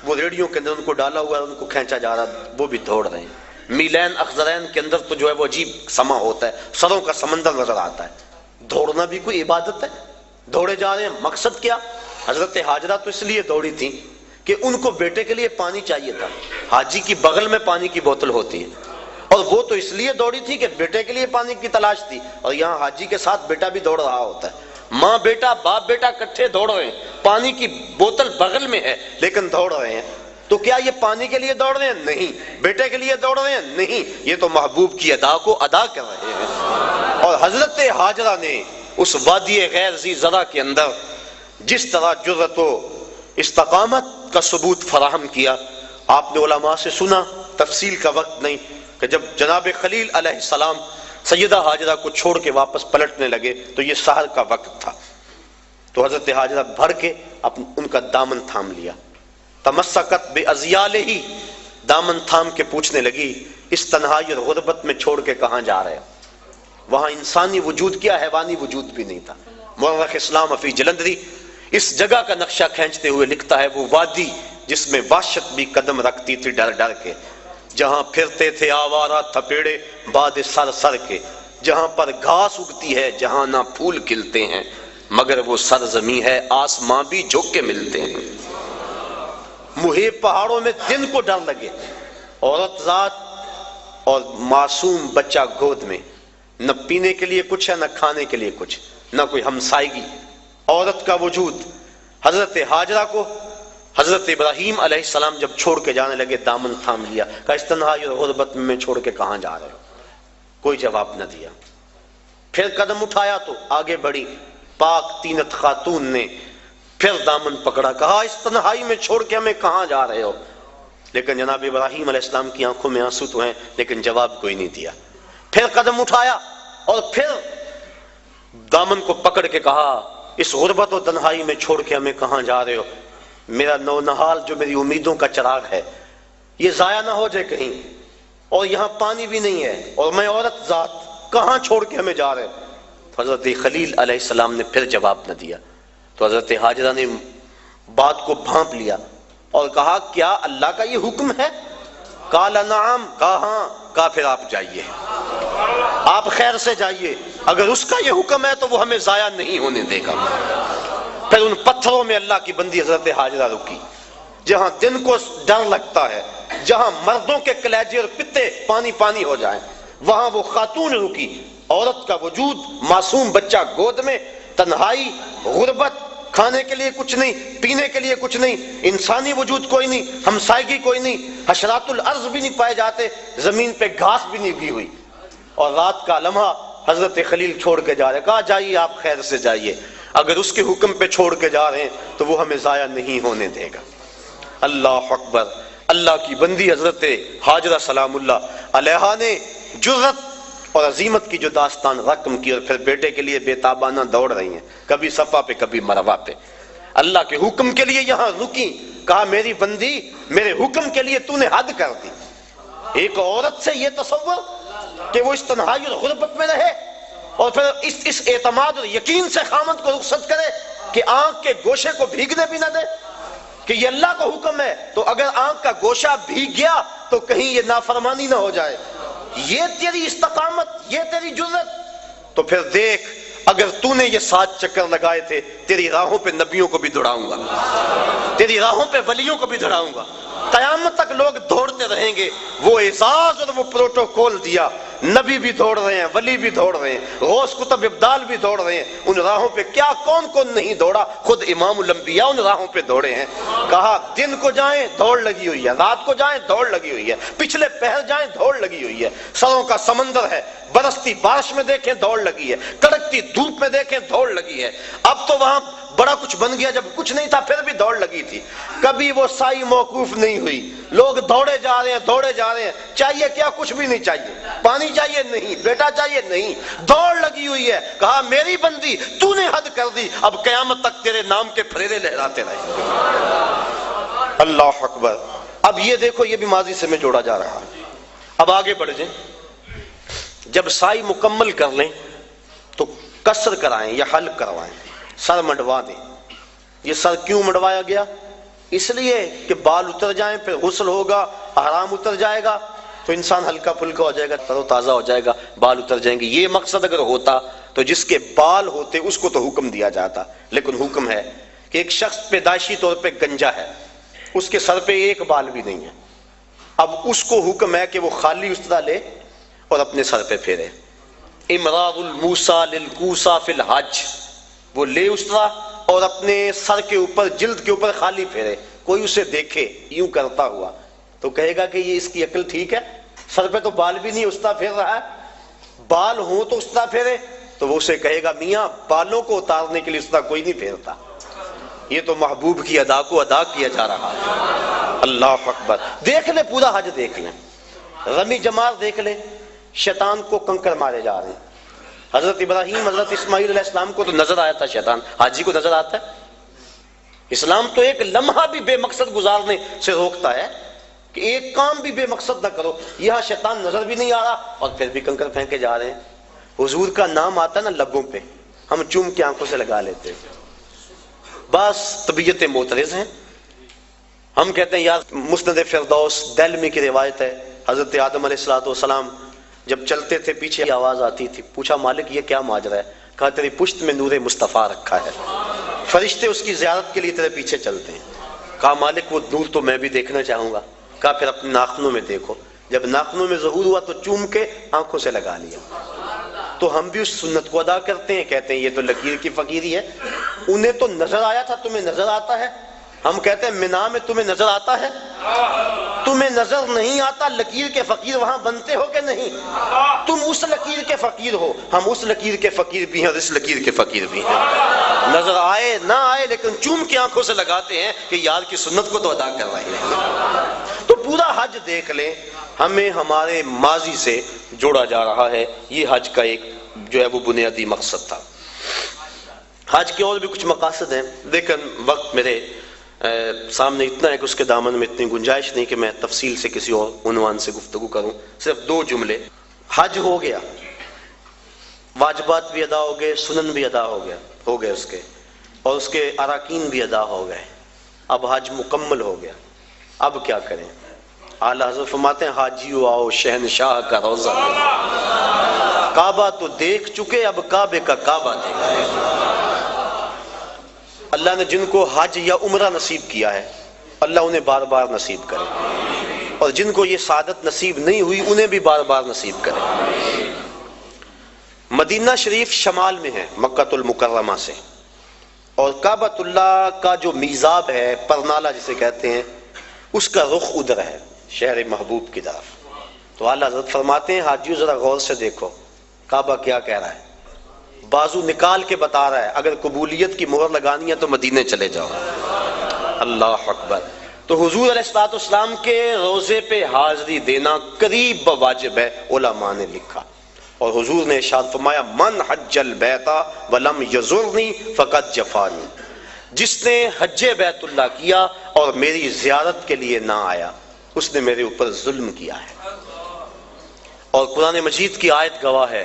وہ ریڑیوں کے اندر ان کو ڈالا ہوا ہے، ان کو کھینچا جا رہا ہے، وہ بھی دوڑ رہے ہیں. میلین اخضرین کے اندر تو جو ہے وہ عجیب سما ہوتا ہے، سروں کا سمندر نظر آتا ہے. دوڑنا بھی کوئی عبادت ہے، دوڑے جا رہے ہیں. مقصد کیا؟ حضرت حاجرہ تو اس لیے دوڑی تھی کہ ان کو بیٹے کے لیے پانی چاہیے تھا. حاجی کی بغل میں پانی کی بوتل ہوتی ہے، اور وہ تو اس لیے دوڑی تھی کہ بیٹے کے لیے پانی کی تلاش تھی. اور یہاں حاجی کے ساتھ بیٹا بھی دوڑ رہا ہوتا ہے، ماں بیٹا، باپ بیٹا اکٹھے دوڑ رہے ہیں، پانی کی بوتل بغل میں ہے لیکن دوڑ رہے ہیں. تو کیا یہ پانی کے لیے دوڑ رہے ہیں؟ نہیں. بیٹے کے لیے دوڑ رہے ہیں؟ نہیں. یہ تو محبوب کی ادا کو ادا کر رہے ہیں. اور حضرت حاجرہ نے اس وادی غیر ذی زرع کے اندر جس طرح جرأت و استقامت کا ثبوت فراہم کیا، آپ نے علماء سے سنا، تفصیل کا وقت نہیں، کہ جب جناب خلیل علیہ السلام سیدہ حاجرہ کو چھوڑ کے واپس پلٹنے لگے تو یہ سحر کا وقت تھا، تو حضرت حاجرہ بھر کے ان کا دامن تھام لیا، تمسکت بِأَزْيَالِهِ، دامن تھام کے پوچھنے لگی اس تنہائی اور غربت میں چھوڑ کے کہاں جا رہے ہو؟ وہاں انسانی وجود کیا حیوانی وجود بھی نہیں تھا۔ مورخ اسلام فی جلندری اس جگہ کا نقشہ کھینچتے ہوئے لکھتا ہے وہ وادی جس میں وحشت بھی قدم رکھتی تھی ڈر ڈر کے، جہاں پھرتے تھے آوارہ تھپیڑے باد سر سر کے، جہاں پر گھاس اگتی ہے جہاں نہ پھول کھلتے ہیں، مگر وہ سرزمین ہے آسماں بھی جھک کے ملتے ہیں۔ محیط پہاڑوں میں دن کو ڈر لگے، عورت ذات اور معصوم بچہ گود میں، نہ پینے کے لیے کچھ ہے نہ کھانے کے لیے کچھ، نہ کوئی ہمسائیگی، عورت کا وجود۔ حضرت حاجرہ کو حضرت ابراہیم علیہ السلام جب چھوڑ کے جانے لگے دامن تھام لیا، کہا اس تنہائی اور غربت میں چھوڑ کے کہاں جا رہے ہو؟ کوئی جواب نہ دیا۔ پھر قدم اٹھایا تو آگے بڑھی پاک تینت خاتون نے، پھر دامن پکڑا، کہا اس تنہائی میں چھوڑ کے ہمیں کہاں جا رہے ہو؟ لیکن جناب ابراہیم علیہ السلام کی آنکھوں میں آنسو تو ہیں لیکن جواب کوئی نہیں دیا۔ پھر قدم اٹھایا اور پھر دامن کو پکڑ کے کہا اس غربت و تنہائی میں چھوڑ کے ہمیں کہاں جا رہے ہو؟ میرا نونہال جو میری امیدوں کا چراغ ہے یہ ضائع نہ ہو جائے کہیں، اور یہاں پانی بھی نہیں ہے، اور میں عورت ذات، کہاں چھوڑ کے ہمیں جا رہے؟ حضرت خلیل علیہ السلام نے پھر جواب نہ دیا، تو حضرت حاجرہ نے بات کو بھانپ لیا اور کہا کیا اللہ کا یہ حکم ہے؟ قال نعم، کہا ہاں، کہا پھر آپ جائیے، آپ خیر سے جائیے، اگر اس کا یہ حکم ہے تو وہ ہمیں ضائع نہیں ہونے دے گا۔ پھر ان پتھروں میں اللہ کی بندی حضرت حاجرہ رکی، جہاں دن کو ڈر لگتا ہے، جہاں مردوں کے کلیجے اور پتے پانی پانی ہو جائیں، وہاں وہ خاتون رکی، عورت کا وجود، معصوم بچہ گود میں، تنہائی، غربت، کھانے کے لیے کچھ نہیں، پینے کے لیے کچھ نہیں، انسانی وجود کوئی نہیں، ہمسائیگی کوئی نہیں، حشرات الارض بھی نہیں پائے جاتے، زمین پہ گھاس بھی نہیں اگی ہوئی، اور رات کا لمحہ حضرت خلیل چھوڑ کے جا رہے، کہا جائیے آپ خیر سے جائیے، اگر اس کے حکم پہ چھوڑ کے جا رہے ہیں تو وہ ہمیں ضائع نہیں ہونے دے گا۔ اللہ اکبر۔ اللہ کی بندی حضرت حاجرہ سلام اللہ علیہا نے جرت اور عظیمت کی جو داستان رقم کی، اور پھر بیٹے کے لیے بے تابانہ دوڑ رہی ہیں، کبھی صفا پہ کبھی مروہ پہ، اللہ کے حکم کے لیے یہاں رکی، کہا میری بندی میرے حکم کے لیے تو نے حد کر دی۔ ایک عورت سے یہ تصور کہ وہ اس تنہائی اور غربت میں رہے، اور پھر اس اعتماد اور یقین سے خامد کو رخصت کرے کہ آنکھ کے گوشے کو بھیگنے بھی نہ دے، کہ یہ اللہ کا حکم ہے، تو اگر آنکھ کا گوشہ بھیگ گیا تو کہیں یہ نافرمانی نہ ہو جائے، یہ تیری استقامت، یہ تیری جرت، تو پھر دیکھ اگر تو نے یہ 7 چکر لگائے تھے، تیری راہوں پہ نبیوں کو بھی دوڑاؤں گا، تیری راہوں پہ ولیوں کو بھی دوڑاؤں گا، قیامت تک لوگ دوڑتے رہیں گے۔ وہ اعزاز اور وہ پروٹوکول دیا، نبی بھی دوڑ رہے ہیں، ولی بھی دوڑ رہے ہیں، غوث کتب ابدال بھی دوڑ رہے ہیں، ان راہوں پہ کیا کون کون نہیں دوڑا، خود امام الانبیاء ان راہوں پہ دوڑے ہیں۔ کہا دن کو جائیں دوڑ لگی ہوئی ہے، رات کو جائیں دوڑ لگی ہوئی ہے، پچھلے پہر جائیں دوڑ لگی ہوئی ہے، سروں کا سمندر ہے، برستی بارش میں دیکھیں دوڑ لگی ہے، کڑکتی دھوپ میں دیکھیں دوڑ لگی ہے۔ اب تو وہاں بڑا کچھ بن گیا، جب کچھ نہیں تھا پھر بھی دوڑ لگی تھی، کبھی وہ سائی موقوف نہیں ہوئی، لوگ دوڑے جا رہے ہیں دوڑے جا رہے ہیں، چاہیے کیا؟ کچھ بھی نہیں چاہیے، پانی چاہیے نہیں، بیٹا چاہیے نہیں، دوڑ لگی ہوئی ہے۔ کہا میری بندی تو نے حد کر دی، اب قیامت تک تیرے نام کے پھریرے لہراتے رہے۔ اللہ اکبر۔ اب یہ دیکھو یہ بھی ماضی سے میں جوڑا جا رہا ہے۔ اب آگے بڑھ جائیں، جب سائی مکمل کر لیں تو قصر کرائیں یا حلق کروائیں، سر منڈوا دیں۔ یہ سر کیوں منڈوایا گیا؟ اس لیے کہ بال اتر جائیں، پھر غسل ہوگا، احرام اتر جائے گا تو انسان ہلکا پھلکا ہو جائے گا، تر و تازہ ہو جائے گا، بال اتر جائیں گے۔ یہ مقصد اگر ہوتا تو جس کے بال ہوتے اس کو تو حکم دیا جاتا، لیکن حکم ہے کہ ایک شخص پیدائشی طور پہ گنجا ہے، اس کے سر پہ ایک بال بھی نہیں ہے، اب اس کو حکم ہے کہ وہ خالی استرا لے اور اپنے سر پہ پھیرے۔ امراء الموسیٰ للکوسیٰ فی الحج، وہ لے استرا اور اپنے سر کے اوپر جلد کے اوپر خالی پھیرے، کوئی اسے دیکھے یوں کرتا ہوا تو کہے گا کہ یہ اس کی عقل ٹھیک ہے، سر پہ تو بال بھی نہیں استرا پھیر رہا ہے، بال ہوں تو استرا پھیرے، تو وہ اسے کہے گا میاں بالوں کو اتارنے کے لیے استرا کوئی نہیں پھیرتا، یہ تو محبوب کی ادا کو ادا کیا جا رہا ہے۔ اللہ اکبر۔ دیکھ لے پورا حج دیکھ لیں، رمی جمار دیکھ لیں، شیطان کو کنکر مارے جا رہے ہیں. حضرت ابراہیم حضرت اسماعیل علیہ السلام کو تو نظر آیا تھا شیطان، حاجی کو نظر آتا ہے؟ اسلام تو ایک لمحہ بھی بے مقصد گزارنے سے روکتا ہے کہ ایک کام بھی بے مقصد نہ کرو. یہاں شیطان نظر بھی نہیں آ رہا اور پھر بھی کنکر پھینکے جا رہے ہیں. حضور کا نام آتا ہے نا لبوں پہ، ہم چوم کے آنکھوں سے لگا لیتے ہیں. بس طبیعت معترض ہیں. ہم کہتے ہیں یار مسند فردوس دلمی کی روایت ہے، حضرت آدم علیہ السلام جب چلتے تھے پیچھے آواز آتی تھی. پوچھا مالک یہ کیا ماجرا ہے؟ کہا تیری پشت میں نور مصطفیٰ رکھا ہے، فرشتے اس کی زیارت کے لیے تیرے پیچھے چلتے ہیں. کہا مالک وہ نور تو میں بھی دیکھنا چاہوں گا. کہا پھر اپنے ناخنوں میں دیکھو. جب ناخنوں میں ظہور ہوا تو چوم کے آنکھوں سے لگا لیا. تو ہم بھی اس سنت کو ادا کرتے ہیں، کہتے ہیں یہ تو لکیر کی فقیری ہے. انہیں تو نظر آیا تھا، تمہیں نظر آتا ہے؟ ہم کہتے ہیں مینا میں تمہیں نظر آتا ہے؟ تمہیں نظر نہیں آتا. لکیر کے فقیر وہاں بنتے ہو کہ نہیں؟ تم اس لکیر کے فقیر ہو، ہم اس لکیر کے فقیر بھی ہیں اور اس لکیر کے فقیر بھی ہیں. نظر آئے نہ آئے لیکن چوم کی آنکھوں سے لگاتے ہیں کہ یار کی سنت کو تو ادا کر رہے ہیں. تو پورا حج دیکھ لیں، ہمیں ہمارے ماضی سے جوڑا جا رہا ہے. یہ حج کا ایک جو ہے وہ بنیادی مقصد تھا. حج کے اور بھی کچھ مقاصد ہیں لیکن وقت میرے سامنے اتنا ہے کہ اس کے دامن میں اتنی گنجائش نہیں کہ میں تفصیل سے کسی اور عنوان سے گفتگو کروں. صرف 2 جملے. حج ہو گیا، واجبات بھی ادا ہو گئے، سنن بھی ادا ہو گئے اس کے، اور اس کے اراکین بھی ادا ہو گئے. اب حج مکمل ہو گیا. اب کیا کریں؟ اعلیٰ حضرت فرماتے ہیں حاجیو آؤ شہنشاہ کا روزہ میں. کعبہ تو دیکھ چکے، اب کعبے کا کعبہ دیکھیں. اللہ نے جن کو حج یا عمرہ نصیب کیا ہے اللہ انہیں بار بار نصیب کرے، اور جن کو یہ سعادت نصیب نہیں ہوئی انہیں بھی بار بار نصیب کرے. مدینہ شریف شمال میں ہے مکہ المکرمہ سے، اور کعبۃ اللہ کا جو میزاب ہے، پرنالہ جسے کہتے ہیں، اس کا رخ ادھر ہے شہر محبوب کی طرف. تو اعلیٰ حضرت فرماتے ہیں حاجیوں ذرا غور سے دیکھو کعبہ کیا کہہ رہا ہے. بازو نکال کے بتا رہا ہے اگر قبولیت کی مہر لگانی ہے تو مدینے چلے جاؤ. اللہ اکبر. تو حضور علیہ السلام کے روزے پہ حاضری دینا قریب واجب ہے، علماء نے لکھا. اور حضور نے ارشاد فرمایا من حج البیت ولم یزرنی فقد جفانی. جس نے حج بیت اللہ کیا اور میری زیارت کے لیے نہ آیا اس نے میرے اوپر ظلم کیا ہے. اور قرآن مجید کی آیت گواہ ہے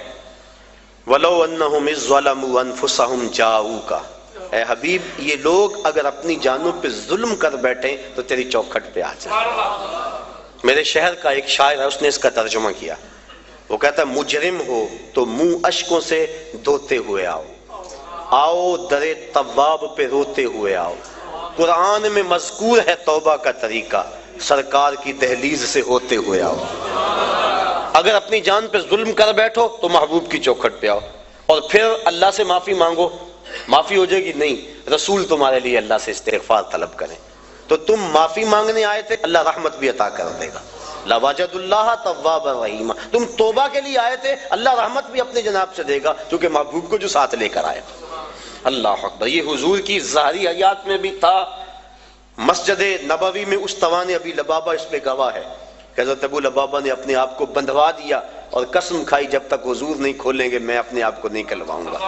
وَلَوْ أَنَّهُمْ إِذْ ظَلَمُوا أَنفُسَهُمْ جَاءُوكَ. اے حبیب یہ لوگ اگر اپنی جانوں پہ ظلم کر بیٹھیں تو تیری چوکھٹ پہ آ جائیں. میرے شہر کا ایک شاعر ہے، اس نے اس کا ترجمہ کیا. وہ کہتا ہے مجرم ہو تو منہ اشکوں سے دھوتے ہوئے آؤ، آؤ در تواب پہ روتے ہوئے آؤ. قرآن میں مذکور ہے توبہ کا طریقہ، سرکار کی دہلیز سے ہوتے ہوئے آؤ. اگر اپنی جان پہ ظلم کر بیٹھو تو محبوب کی چوکھٹ پہ آؤ، اور پھر اللہ سے معافی مانگو. معافی ہو جائے گی؟ نہیں، رسول تمہارے لیے اللہ سے استغفار طلب کریں. تو تم معافی مانگنے آئے تھے، اللہ رحمت بھی عطا کر دے گا. لَوَجَدُ اللَّهَ تَوَّابًا رَحِيمًا. تم توبہ کے لیے آئے تھے، اللہ رحمت بھی اپنے جناب سے دے گا کیونکہ محبوب کو جو ساتھ لے کر آئے. اللہ اکبر. یہ حضور کی ظاہری حیات میں بھی تھا. مسجد نبوی میں استوان ابی لبابہ اس پہ گواہ ہے. حضرت ابو لبابہ نے اپنے آپ کو بندھوا دیا اور قسم کھائی جب تک حضور نہیں کھولیں گے میں اپنے آپ کو نہیں کھلواؤں گا.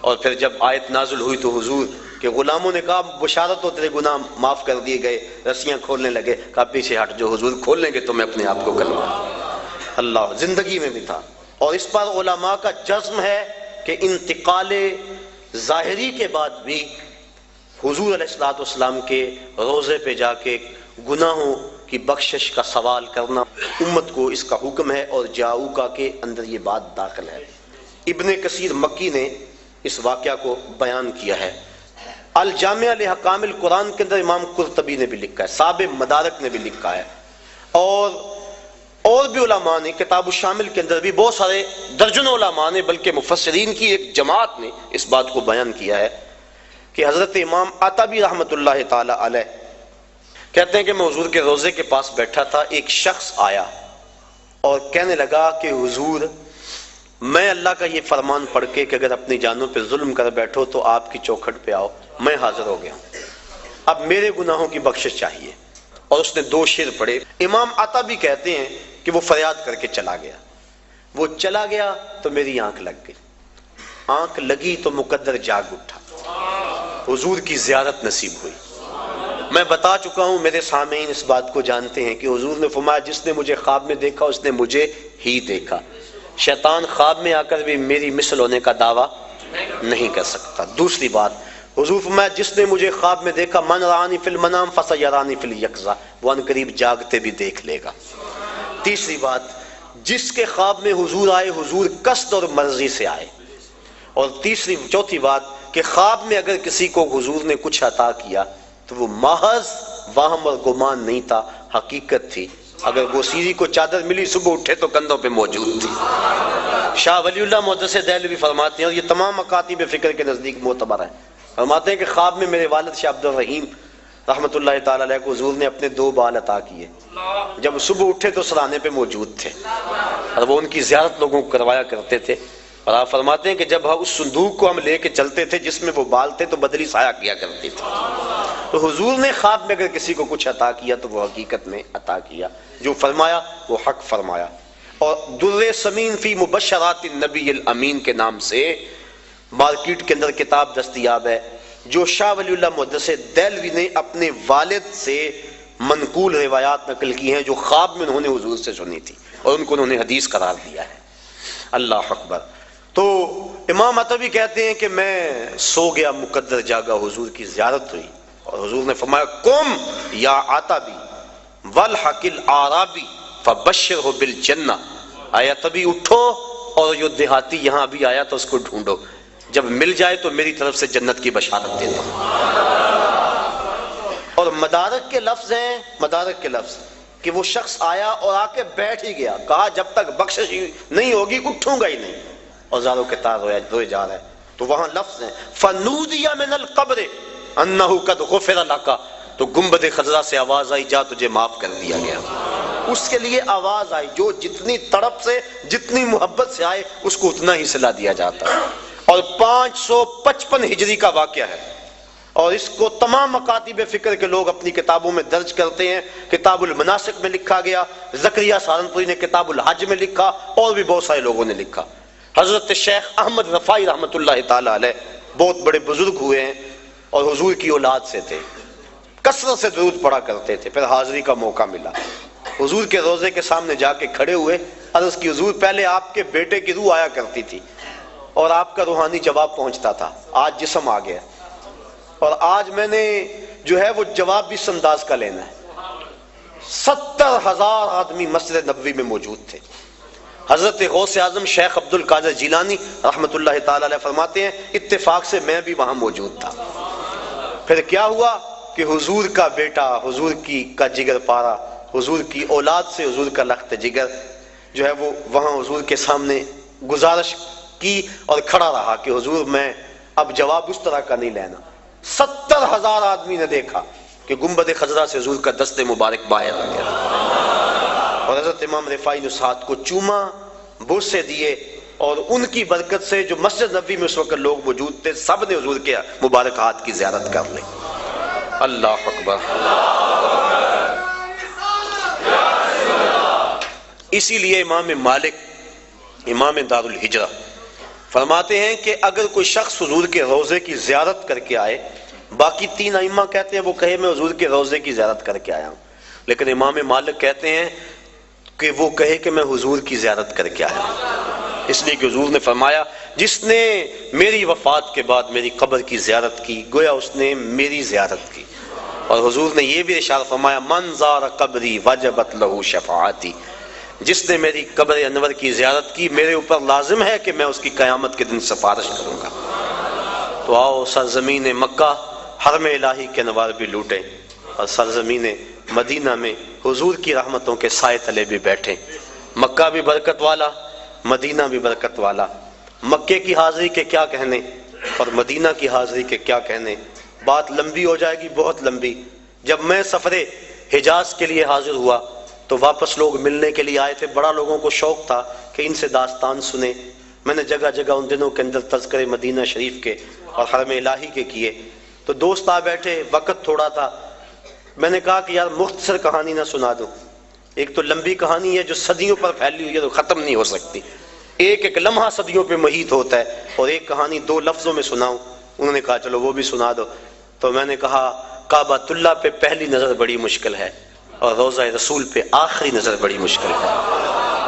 اور پھر جب آیت نازل ہوئی تو حضور کے غلاموں نے کہا بشارت ہو تیرے گناہ معاف کر دیے گئے. رسیاں کھولنے لگے، کہا پیچھے ہٹ جو حضور کھول لیں گے تو میں اپنے آپ کو کھلواؤں. اللہ زندگی میں بھی تھا. اور اس پر علماء کا جزم ہے کہ انتقال ظاہری کے بعد بھی حضور علیہ السلام کے روزے پہ جا کے گناہوں کی بخشش کا سوال کرنا امت کو اس کا حکم ہے، اور جاؤکا کے اندر یہ بات داخل ہے. ابن کثیر مکی نے اس واقعہ کو بیان کیا ہے. الجامع لحکام القرآن کے اندر امام قرطبی نے بھی لکھا ہے، صاحب مدارک نے بھی لکھا ہے، اور بھی علماء نے کتاب الشامل کے اندر بھی بہت سارے درجنوں علماء نے بلکہ مفسرین کی ایک جماعت نے اس بات کو بیان کیا ہے کہ حضرت امام عطبی رحمۃ اللہ تعالی علیہ کہتے ہیں کہ میں حضور کے روزے کے پاس بیٹھا تھا، ایک شخص آیا اور کہنے لگا کہ حضور میں اللہ کا یہ فرمان پڑھ کے کہ اگر اپنی جانوں پہ ظلم کر بیٹھو تو آپ کی چوکھٹ پہ آؤ، میں حاضر ہو گیا ہوں، اب میرے گناہوں کی بخشش چاہیے. اور اس نے 2 شعر پڑھے. امام عطا بھی کہتے ہیں کہ وہ فریاد کر کے چلا گیا. وہ چلا گیا تو میری آنکھ لگ گئی، آنکھ لگی تو مقدر جاگ اٹھا، حضور کی زیارت نصیب ہوئی۔ میں بتا چکا ہوں، میرے سامعین اس بات کو جانتے ہیں کہ حضور نے فرمایا جس نے مجھے خواب میں دیکھا اس نے مجھے ہی دیکھا۔ شیطان خواب میں آ کر بھی میری مثل ہونے کا دعویٰ نہیں کر سکتا۔ دوسری بات، حضور فرمایا جس نے مجھے خواب میں دیکھا من رانی فی المنام فسیرانی فی الیقظہ، وہ ان قریب جاگتے بھی دیکھ لے گا۔ تیسری بات، جس کے خواب میں حضور آئے حضور قصد اور مرضی سے آئے۔ اور چوتھی بات کہ خواب میں اگر کسی کو حضور نے کچھ عطا کیا تو وہ محض وہم اور گمان نہیں تھا، حقیقت تھی۔ اگر گوسیری کو چادر ملی صبح اٹھے تو کندھوں پہ موجود تھی۔ شاہ ولی اللہ محدث دہلوی فرماتے ہیں، اور یہ تمام مکاتب فکر کے نزدیک معتبر ہے، فرماتے ہیں کہ خواب میں میرے والد شاہ عبد الرحیم رحمۃ اللہ تعالی علیہ کو حضور نے اپنے 2 بال عطا کیے، جب صبح اٹھے تو سرانے پہ موجود تھے اور وہ ان کی زیارت لوگوں کو کروایا کرتے تھے۔ اور آپ فرماتے ہیں کہ جب اس صندوق کو ہم لے کے چلتے تھے جس میں وہ بال تھے تو بدلی سایہ کیا کرتی تھی۔ تو حضور نے خواب میں اگر کسی کو کچھ عطا کیا تو وہ حقیقت میں عطا کیا، جو فرمایا وہ حق فرمایا۔ اور در ثمین فی مبشرات النبی الامین کے نام سے مارکیٹ کے اندر کتاب دستیاب ہے، جو شاہ ولی اللہ محدث دہلوی نے اپنے والد سے منقول روایات نقل کی ہیں جو خواب میں انہوں نے حضور سے سنی تھی اور ان کو انہوں نے حدیث قرار دیا ہے۔ اللہ اکبر۔ تو امام عتبی کہتے ہیں کہ میں سو گیا مقدر جاگا، حضور کی زیارت ہوئی اور حضور نے فرمایا قم یا عتبی والحق الاعرابی فبشرہ بالجنہ، آیا تبھی اٹھو اور جو دیہاتی یہاں ابھی آیا تو اس کو ڈھونڈو، جب مل جائے تو میری طرف سے جنت کی بشارت دے دو۔ اور مدارک کے لفظ ہیں، مدارک کے لفظ کہ وہ شخص آیا اور آ کے بیٹھ ہی گیا، کہا جب تک بخشش نہیں ہوگی اٹھوں گا ہی نہیں، اور زاروں کے تار روئے جا رہا ہے۔ تو وہاں لفظ ہیں فنودی من القبر انہ قد غفر لک، تو گنبد خضرا سے آواز آئی جا تجھے معاف کر دیا گیا۔ اس کے لیے آواز آئی، جو جتنی تڑپ سے جتنی محبت سے آئے اس کو اتنا ہی صلہ دیا جاتا ہے۔ اور 555 ہجری کا واقعہ ہے، اور اس کو تمام مکاتب فکر کے لوگ اپنی کتابوں میں درج کرتے ہیں۔ کتاب المناسک میں لکھا گیا، زکریا سہارنپوری نے کتاب الحج میں لکھا، اور بھی بہت سارے لوگوں نے لکھا۔ حضرت شیخ احمد رفاعی رحمۃ اللہ تعالی علیہ بہت بڑے بزرگ ہوئے ہیں اور حضور کی اولاد سے تھے، کثرت سے درود پڑھا کرتے تھے۔ پھر حاضری کا موقع ملا، حضور کے روضے کے سامنے جا کے کھڑے ہوئے، عرض کی حضور پہلے آپ کے بیٹے کی روح آیا کرتی تھی اور آپ کا روحانی جواب پہنچتا تھا، آج جسم آ گیا اور آج میں نے جو ہے وہ جواب بھی اس انداز کا لینا ہے۔ 70,000 آدمی مسجد نبوی میں موجود تھے۔ حضرت غوث اعظم شیخ عبد القادر جیلانی رحمۃ اللہ تعالی علیہ فرماتے ہیں اتفاق سے میں بھی وہاں موجود تھا۔ پھر کیا ہوا کہ حضور کا بیٹا، حضور کا جگر پارا، حضور کی اولاد سے حضور کا لخت جگر جو ہے وہ وہاں حضور کے سامنے گزارش کی اور کھڑا رہا کہ حضور میں اب جواب اس طرح کا نہیں لینا۔ 70,000 آدمی نے دیکھا کہ گنبد خضرا سے حضور کا دست مبارک باہر آ گیا، اور حضرت امام رفاعی نے اس ہاتھ کو چوما، بوسے دیے، اور ان کی برکت سے جو مسجد نبوی میں اس وقت لوگ موجود تھے سب نے حضور کے مبارک ہاتھ کی زیارت کر لی۔ اللہ اکبر۔ اسی لیے امام مالک امام دار الہجرہ فرماتے ہیں کہ اگر کوئی شخص حضور کے روضے کی زیارت کر کے آئے، باقی 3 ائمہ کہتے ہیں وہ کہے میں حضور کے روضے کی زیارت کر کے آیا ہوں، لیکن امام مالک کہتے ہیں کہ وہ کہے کہ میں حضور کی زیارت کر کے آیا ہوں، اس لیے کہ حضور نے فرمایا جس نے میری وفات کے بعد میری قبر کی زیارت کی گویا اس نے میری زیارت کی۔ اور حضور نے یہ بھی ارشاد فرمایا من زار قبری وجبت لہ شفاعتی، جس نے میری قبر انور کی زیارت کی میرے اوپر لازم ہے کہ میں اس کی قیامت کے دن سفارش کروں گا۔ تو آؤ سرزمین مکہ حرم الہی کے انوار بھی لوٹیں اور سرزمین مدینہ میں حضور کی رحمتوں کے سائے تلے بھی بیٹھیں۔ مکہ بھی برکت والا، مدینہ بھی برکت والا، مکے کی حاضری کے کیا کہنے اور مدینہ کی حاضری کے کیا کہنے، بات لمبی ہو جائے گی، بہت لمبی۔ جب میں سفر حجاز کے لیے حاضر ہوا تو واپس لوگ ملنے کے لیے آئے تھے، بڑا لوگوں کو شوق تھا کہ ان سے داستان سنیں۔ میں نے جگہ جگہ ان دنوں کے اندر تذکرے مدینہ شریف کے اور حرم الہی کے کیے، تو دوست آ بیٹھے، وقت تھوڑا تھا، میں نے کہا کہ یار مختصر کہانی نہ سنا دوں، ایک تو لمبی کہانی ہے جو صدیوں پر پھیلی ہوئی ہے تو ختم نہیں ہو سکتی، ایک ایک لمحہ صدیوں پہ محیط ہوتا ہے، اور ایک کہانی 2 لفظوں میں سناؤں۔ انہوں نے کہا چلو وہ بھی سنا دو، تو میں نے کہا کعبۃ اللہ پہ پہلی نظر بڑی مشکل ہے اور روضہ رسول پہ آخری نظر بڑی مشکل ہے۔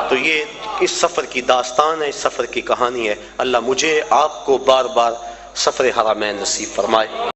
تو یہ اس سفر کی داستان ہے، اس سفر کی کہانی ہے۔ اللہ مجھے آپ کو بار بار سفر حرمین نصیب فرمائے۔